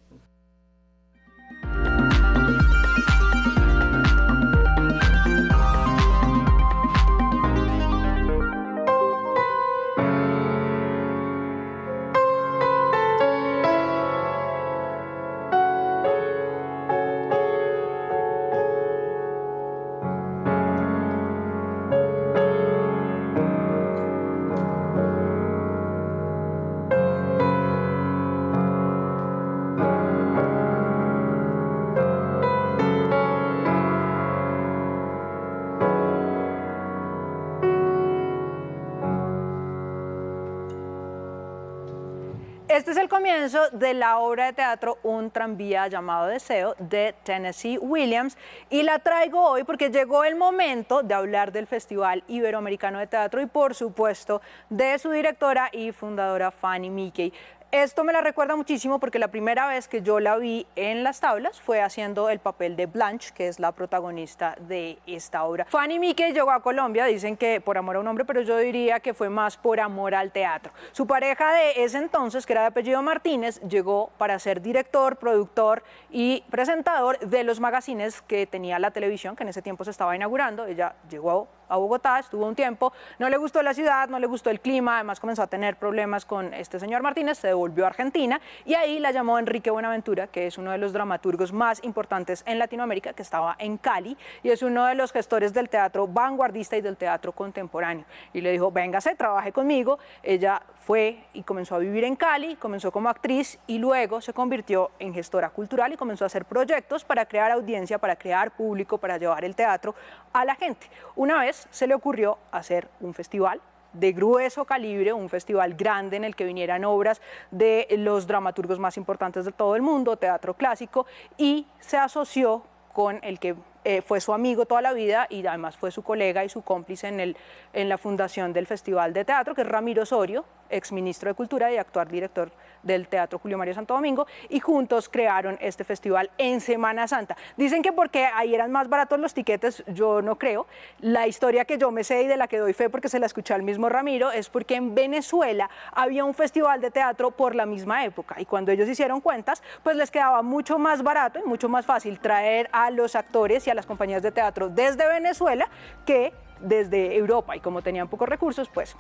[SPEAKER 5] Este es el comienzo de la obra de teatro Un tranvía llamado Deseo de Tennessee Williams y la traigo hoy porque llegó el momento de hablar del Festival Iberoamericano de Teatro y por supuesto de su directora y fundadora Fanny Mickey. Esto me la recuerda muchísimo porque la primera vez que yo la vi en las tablas fue haciendo el papel de Blanche, que es la protagonista de esta obra. Fanny Mickey llegó a Colombia, dicen que por amor a un hombre, pero yo diría que fue más por amor al teatro. Su pareja de ese entonces, que era de apellido Martínez, llegó para ser director, productor y presentador de los magazines que tenía la televisión, que en ese tiempo se estaba inaugurando. Ella llegó a Bogotá, estuvo un tiempo, no le gustó la ciudad, no le gustó el clima, además comenzó a tener problemas con este señor Martínez, se devolvió a Argentina y ahí la llamó Enrique Buenaventura, que es uno de los dramaturgos más importantes en Latinoamérica, que estaba en Cali y es uno de los gestores del teatro vanguardista y del teatro contemporáneo. Y le dijo, véngase, trabaje conmigo. Ella fue y comenzó a vivir en Cali, comenzó como actriz y luego se convirtió en gestora cultural y comenzó a hacer proyectos para crear audiencia, para crear público, para llevar el teatro a la gente. Una vez se le ocurrió hacer un festival de grueso calibre, un festival grande en el que vinieran obras de los dramaturgos más importantes de todo el mundo, teatro clásico, y se asoció con el que fue su amigo toda la vida y además fue su colega y su cómplice en la fundación del Festival de Teatro, que es Ramiro Osorio, exministro de Cultura y actual director del Teatro Julio Mario Santo Domingo, y juntos crearon este festival en Semana Santa. Dicen que porque ahí eran más baratos los tiquetes, yo no creo. La historia que yo me sé y de la que doy fe porque se la escuché al mismo Ramiro es porque en Venezuela había un festival de teatro por la misma época y cuando ellos hicieron cuentas, pues les quedaba mucho más barato y mucho más fácil traer a los actores y a las compañías de teatro desde Venezuela que desde Europa, y como tenían pocos recursos, pues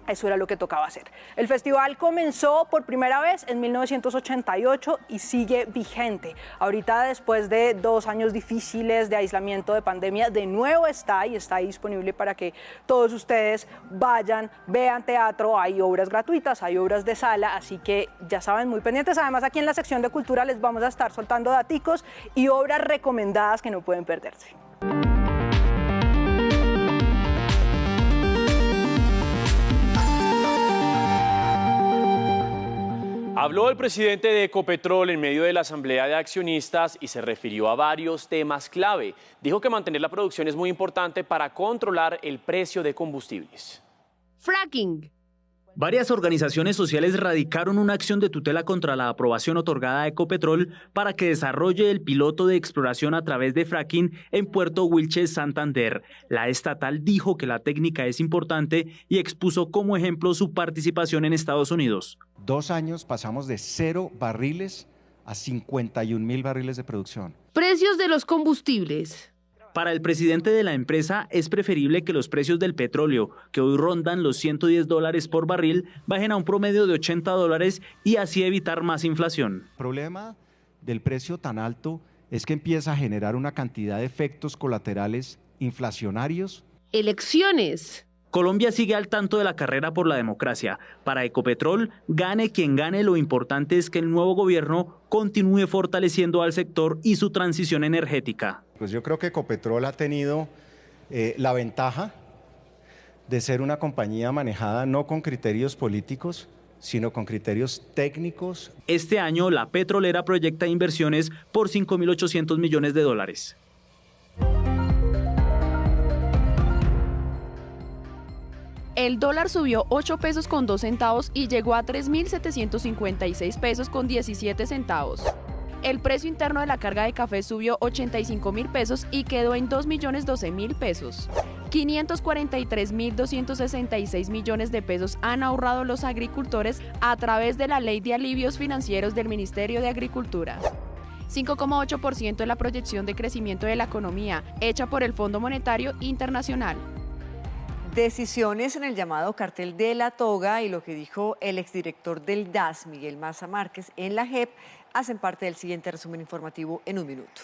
[SPEAKER 5] eso era lo que tocaba hacer. El festival comenzó por primera vez en 1988 y sigue vigente. Ahorita, después de 2 años difíciles de aislamiento, de pandemia, de nuevo está y está disponible para que todos ustedes vayan, vean teatro. Hay obras gratuitas, hay obras de sala, así que ya saben, muy pendientes. Además, aquí en la sección de cultura les vamos a estar soltando daticos y obras recomendadas que no pueden perderse.
[SPEAKER 4] Habló el presidente de Ecopetrol en medio de la asamblea de accionistas y se refirió a varios temas clave. Dijo que mantener la producción es muy importante para controlar el precio de combustibles.
[SPEAKER 13] Fracking.
[SPEAKER 7] Varias organizaciones sociales radicaron una acción de tutela contra la aprobación otorgada a Ecopetrol para que desarrolle el piloto de exploración a través de fracking en Puerto Wilches, Santander. La estatal dijo que la técnica es importante y expuso como ejemplo su participación en Estados Unidos.
[SPEAKER 17] 2 años pasamos de 0 barriles a 51.000 barriles de producción.
[SPEAKER 13] Precios de los combustibles.
[SPEAKER 7] Para el presidente de la empresa es preferible que los precios del petróleo, que hoy rondan los $110 por barril, bajen a un promedio de $80 y así evitar más inflación.
[SPEAKER 17] El problema del precio tan alto es que empieza a generar una cantidad de efectos colaterales inflacionarios.
[SPEAKER 13] Elecciones.
[SPEAKER 7] Colombia sigue al tanto de la carrera por la democracia. Para Ecopetrol, gane quien gane, lo importante es que el nuevo gobierno continúe fortaleciendo al sector y su transición energética.
[SPEAKER 17] Pues yo creo que Ecopetrol ha tenido la ventaja de ser una compañía manejada no con criterios políticos, sino con criterios técnicos.
[SPEAKER 7] Este año, la petrolera proyecta inversiones por $5.800 millones.
[SPEAKER 13] El dólar subió 8 pesos con 2 centavos y llegó a 3.756 pesos con 17 centavos. El precio interno de la carga de café subió 85.000 pesos y quedó en 2.012.000 pesos. 543.266 millones de pesos han ahorrado los agricultores a través de la Ley de Alivios Financieros del Ministerio de Agricultura. 5,8% es la proyección de crecimiento de la economía, hecha por el Fondo Monetario Internacional.
[SPEAKER 3] Decisiones en el llamado cartel de la toga y lo que dijo el exdirector del DAS, Miguel Maza Márquez, en la JEP, hacen parte del siguiente resumen informativo en un minuto.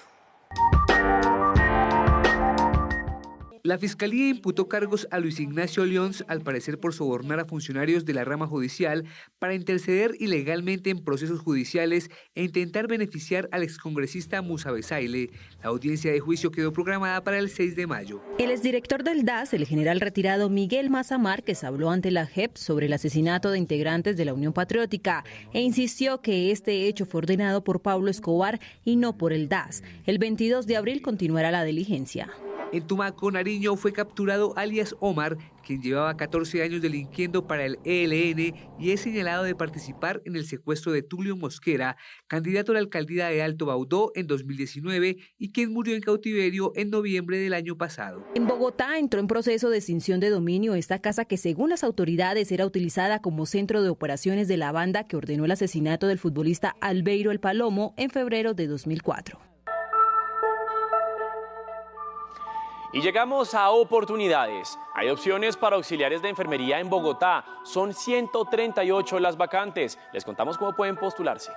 [SPEAKER 8] La Fiscalía imputó cargos a Luis Ignacio Lyons, al parecer por sobornar a funcionarios de la rama judicial para interceder ilegalmente en procesos judiciales e intentar beneficiar al excongresista Musa Besaile. La audiencia de juicio quedó programada para el 6 de mayo.
[SPEAKER 10] El exdirector del DAS, el general retirado Miguel Maza Márquez, habló ante la JEP sobre el asesinato de integrantes de la Unión Patriótica e insistió que este hecho fue ordenado por Pablo Escobar y no por el DAS. El 22 de abril continuará la diligencia.
[SPEAKER 8] En Tumaco, Nariño, fue capturado alias Omar, quien llevaba 14 años delinquiendo para el ELN y es señalado de participar en el secuestro de Tulio Mosquera, candidato a la alcaldía de Alto Baudó en 2019 y quien murió en cautiverio en noviembre del año pasado.
[SPEAKER 10] En Bogotá entró en proceso de extinción de dominio esta casa que, según las autoridades, era utilizada como centro de operaciones de la banda que ordenó el asesinato del futbolista Albeiro El Palomo en febrero de 2004.
[SPEAKER 4] Y llegamos a oportunidades. Hay opciones para auxiliares de enfermería en Bogotá. Son 138 las vacantes. Les contamos cómo pueden postularse.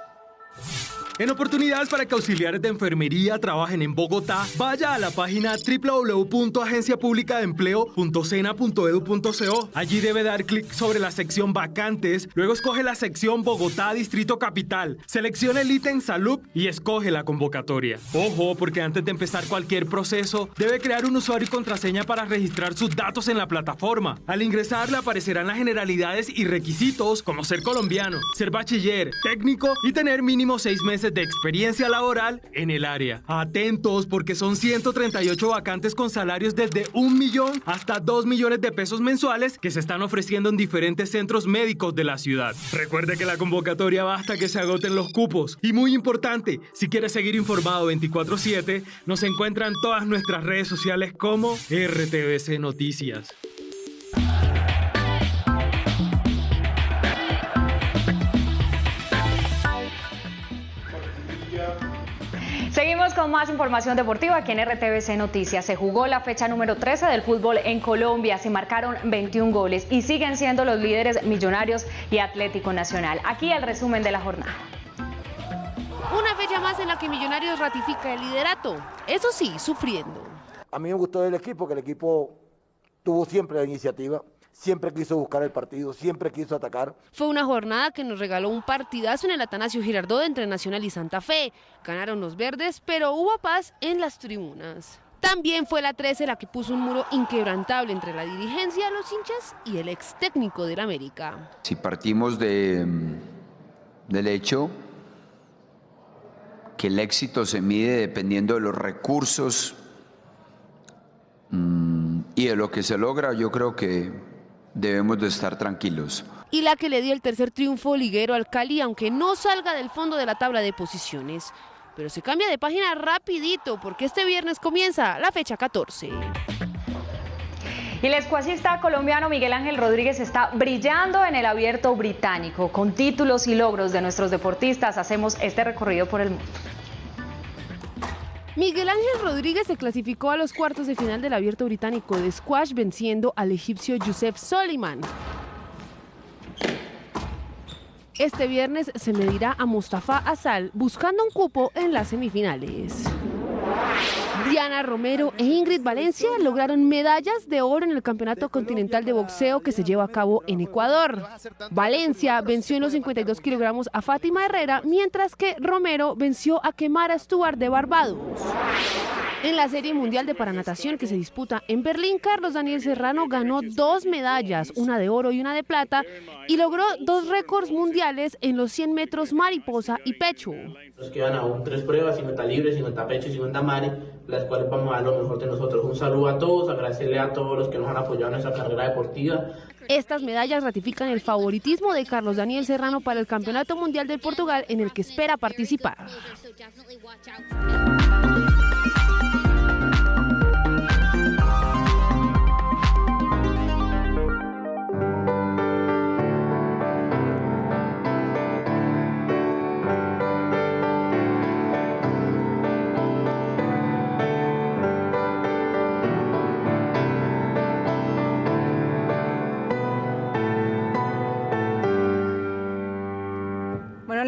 [SPEAKER 2] En oportunidades para que auxiliares de enfermería trabajen en Bogotá, vaya a la página www.agenciapublicadeempleo.sena.edu.co. Allí debe dar clic sobre la sección vacantes, luego escoge la sección Bogotá Distrito Capital, seleccione el ítem Salud y escoge la convocatoria. Ojo, porque antes de empezar cualquier proceso, debe crear un usuario y contraseña para registrar sus datos en la plataforma. Al ingresar le aparecerán las generalidades y requisitos como ser colombiano, ser bachiller, técnico y tener mínimo 6 meses de experiencia laboral en el área. Atentos, porque son 138 vacantes con salarios desde 1 millón hasta 2 millones de pesos mensuales que se están ofreciendo en diferentes centros médicos de la ciudad. Recuerde que la convocatoria va hasta que se agoten los cupos. Y muy importante, si quiere seguir informado 24/7, nos encuentran todas nuestras redes sociales como RTVC Noticias.
[SPEAKER 12] Seguimos con más información deportiva aquí en RTVC Noticias. Se jugó la fecha número 13 del fútbol en Colombia. Se marcaron 21 goles y siguen siendo los líderes Millonarios y Atlético Nacional. Aquí el resumen de la jornada.
[SPEAKER 13] Una fecha más en la que Millonarios ratifica el liderato, eso sí, sufriendo.
[SPEAKER 11] A mí me gustó el equipo, que el equipo tuvo siempre la iniciativa. Siempre quiso buscar el partido, siempre quiso atacar.
[SPEAKER 13] Fue una jornada que nos regaló un partidazo en el Atanasio Girardot entre Nacional y Santa Fe. Ganaron los verdes, pero hubo paz en las tribunas. También fue la 13 la que puso un muro inquebrantable entre la dirigencia, los hinchas y el ex técnico del América.
[SPEAKER 18] Si partimos del hecho que el éxito se mide dependiendo de los recursos y de lo que se logra, yo creo que debemos de estar tranquilos.
[SPEAKER 13] Y la que le dio el tercer triunfo liguero al Cali, aunque no salga del fondo de la tabla de posiciones. Pero se cambia de página rapidito, porque este viernes comienza la fecha 14.
[SPEAKER 12] Y el escuacista colombiano Miguel Ángel Rodríguez está brillando en el Abierto británico. Con títulos y logros de nuestros deportistas hacemos este recorrido por el mundo.
[SPEAKER 13] Miguel Ángel Rodríguez se clasificó a los cuartos de final del Abierto británico de squash venciendo al egipcio Youssef Soliman. Este viernes se medirá a Mustafa Asal buscando un cupo en las semifinales. Diana Romero e Ingrid Valencia lograron medallas de oro en el Campeonato Continental de Boxeo que se lleva a cabo en Ecuador. Valencia venció en los 52 kilogramos a Fátima Herrera, mientras que Romero venció a Kemara Stewart de Barbados. En la Serie Mundial de Paranatación que se disputa en Berlín, Carlos Daniel Serrano ganó 2 medallas, una de oro y una de plata, y logró 2 récords mundiales en los 100 metros mariposa y pecho.
[SPEAKER 19] Nos quedan aún 3 pruebas, 50 libres, 50 pecho y 50 mare, las cuales vamos a dar lo mejor de nosotros. Un saludo a todos, agradecerle a todos los que nos han apoyado en nuestra carrera deportiva.
[SPEAKER 13] Estas medallas ratifican el favoritismo de Carlos Daniel Serrano para el Campeonato Mundial de Portugal, en el que espera participar.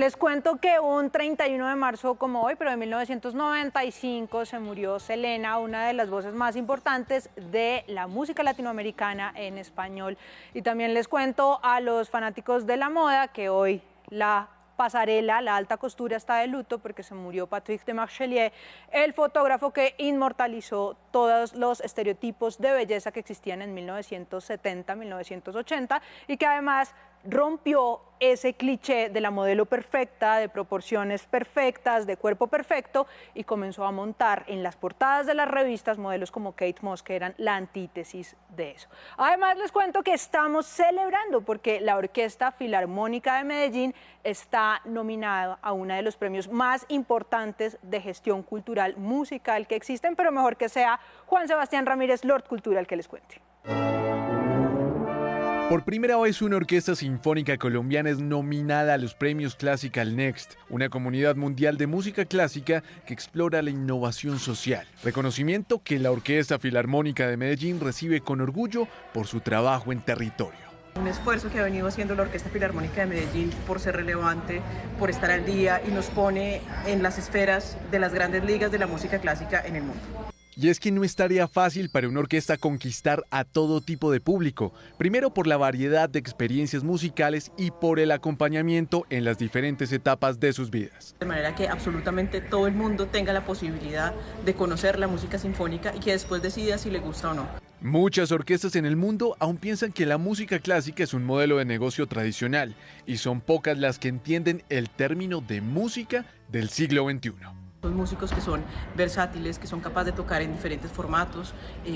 [SPEAKER 5] les cuento que un 31 de marzo como hoy, pero de 1995, se murió Selena, una de las voces más importantes de la música latinoamericana en español. Y también les cuento a los fanáticos de la moda que hoy la pasarela, la alta costura, está de luto porque se murió Patrick de Marchelier, el fotógrafo que inmortalizó todos los estereotipos de belleza que existían en 1970, 1980 y que además rompió ese cliché de la modelo perfecta, de proporciones perfectas, de cuerpo perfecto, y comenzó a montar en las portadas de las revistas modelos como Kate Moss, que eran la antítesis de eso. Además les cuento que estamos celebrando porque la Orquesta Filarmónica de Medellín está nominada a uno de los premios más importantes de gestión cultural musical que existen, pero mejor que sea Juan Sebastián Ramírez, Lord Cultura, el que les cuente.
[SPEAKER 9] Por primera vez una orquesta sinfónica colombiana es nominada a los premios Classical Next, una comunidad mundial de música clásica que explora la innovación social. Reconocimiento que la Orquesta Filarmónica de Medellín recibe con orgullo por su trabajo en territorio.
[SPEAKER 20] Un esfuerzo que ha venido haciendo la Orquesta Filarmónica de Medellín por ser relevante, por estar al día y nos pone en las esferas de las grandes ligas de la música clásica en el mundo.
[SPEAKER 9] Y es que no es tarea fácil para una orquesta conquistar a todo tipo de público, primero por la variedad de experiencias musicales y por el acompañamiento en las diferentes etapas de sus vidas.
[SPEAKER 20] De manera que absolutamente todo el mundo tenga la posibilidad de conocer la música sinfónica y que después decida si le gusta o no.
[SPEAKER 9] Muchas orquestas en el mundo aún piensan que la música clásica es un modelo de negocio tradicional y son pocas las que entienden el término de música del siglo XXI.
[SPEAKER 20] Son músicos que son versátiles, que son capaces de tocar en diferentes formatos,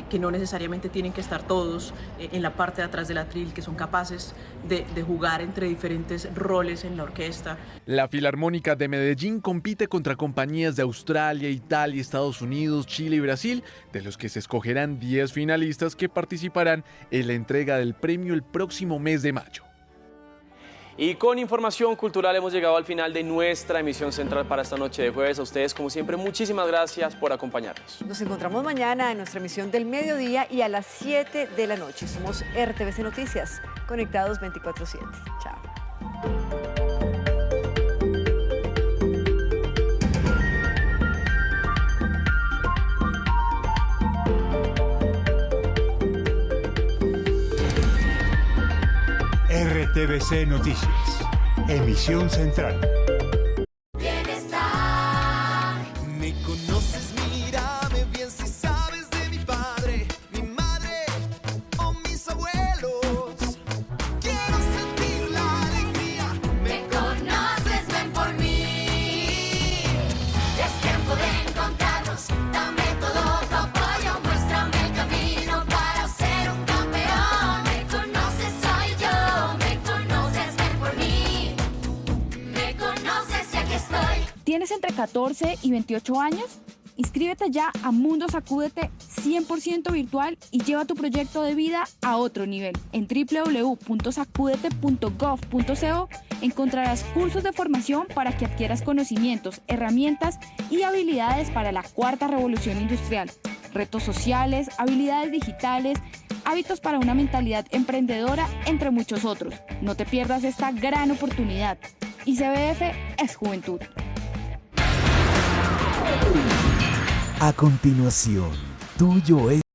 [SPEAKER 20] que no necesariamente tienen que estar todos en la parte de atrás del atril, que son capaces de jugar entre diferentes roles en la orquesta.
[SPEAKER 9] La Filarmónica de Medellín compite contra compañías de Australia, Italia, Estados Unidos, Chile y Brasil, de los que se escogerán 10 finalistas que participarán en la entrega del premio el próximo mes de mayo.
[SPEAKER 4] Y con información cultural hemos llegado al final de nuestra emisión central para esta noche de jueves. A ustedes, como siempre, muchísimas gracias por acompañarnos.
[SPEAKER 3] Nos encontramos mañana en nuestra emisión del mediodía y a las 7 de la noche. Somos RTVC Noticias, conectados 24/7. Chao.
[SPEAKER 21] RTVC Noticias, emisión central.
[SPEAKER 22] Bienestar. Me conoces, mírame bien si sabes de mi padre, mi madre o mis abuelos. Quiero sentir la alegría. Me conoces, ven por mí. Es tiempo de encontrarnos. Dame todo tu apoyo, muéstrame el camino para ser un campeón. Me conoces, soy yo. Me conoces, ven por mí. Me conoces y aquí estoy.
[SPEAKER 24] ¿Tienes entre 14 y 28 años? Inscríbete ya a Mundo Sacúdete 100% virtual y lleva tu proyecto de vida a otro nivel. En www.sacudete.gov.co encontrarás cursos de formación para que adquieras conocimientos, herramientas y habilidades para la cuarta revolución industrial, retos sociales, habilidades digitales, hábitos para una mentalidad emprendedora, entre muchos otros. No te pierdas esta gran oportunidad. ICBF es juventud.
[SPEAKER 25] A continuación, tuyo es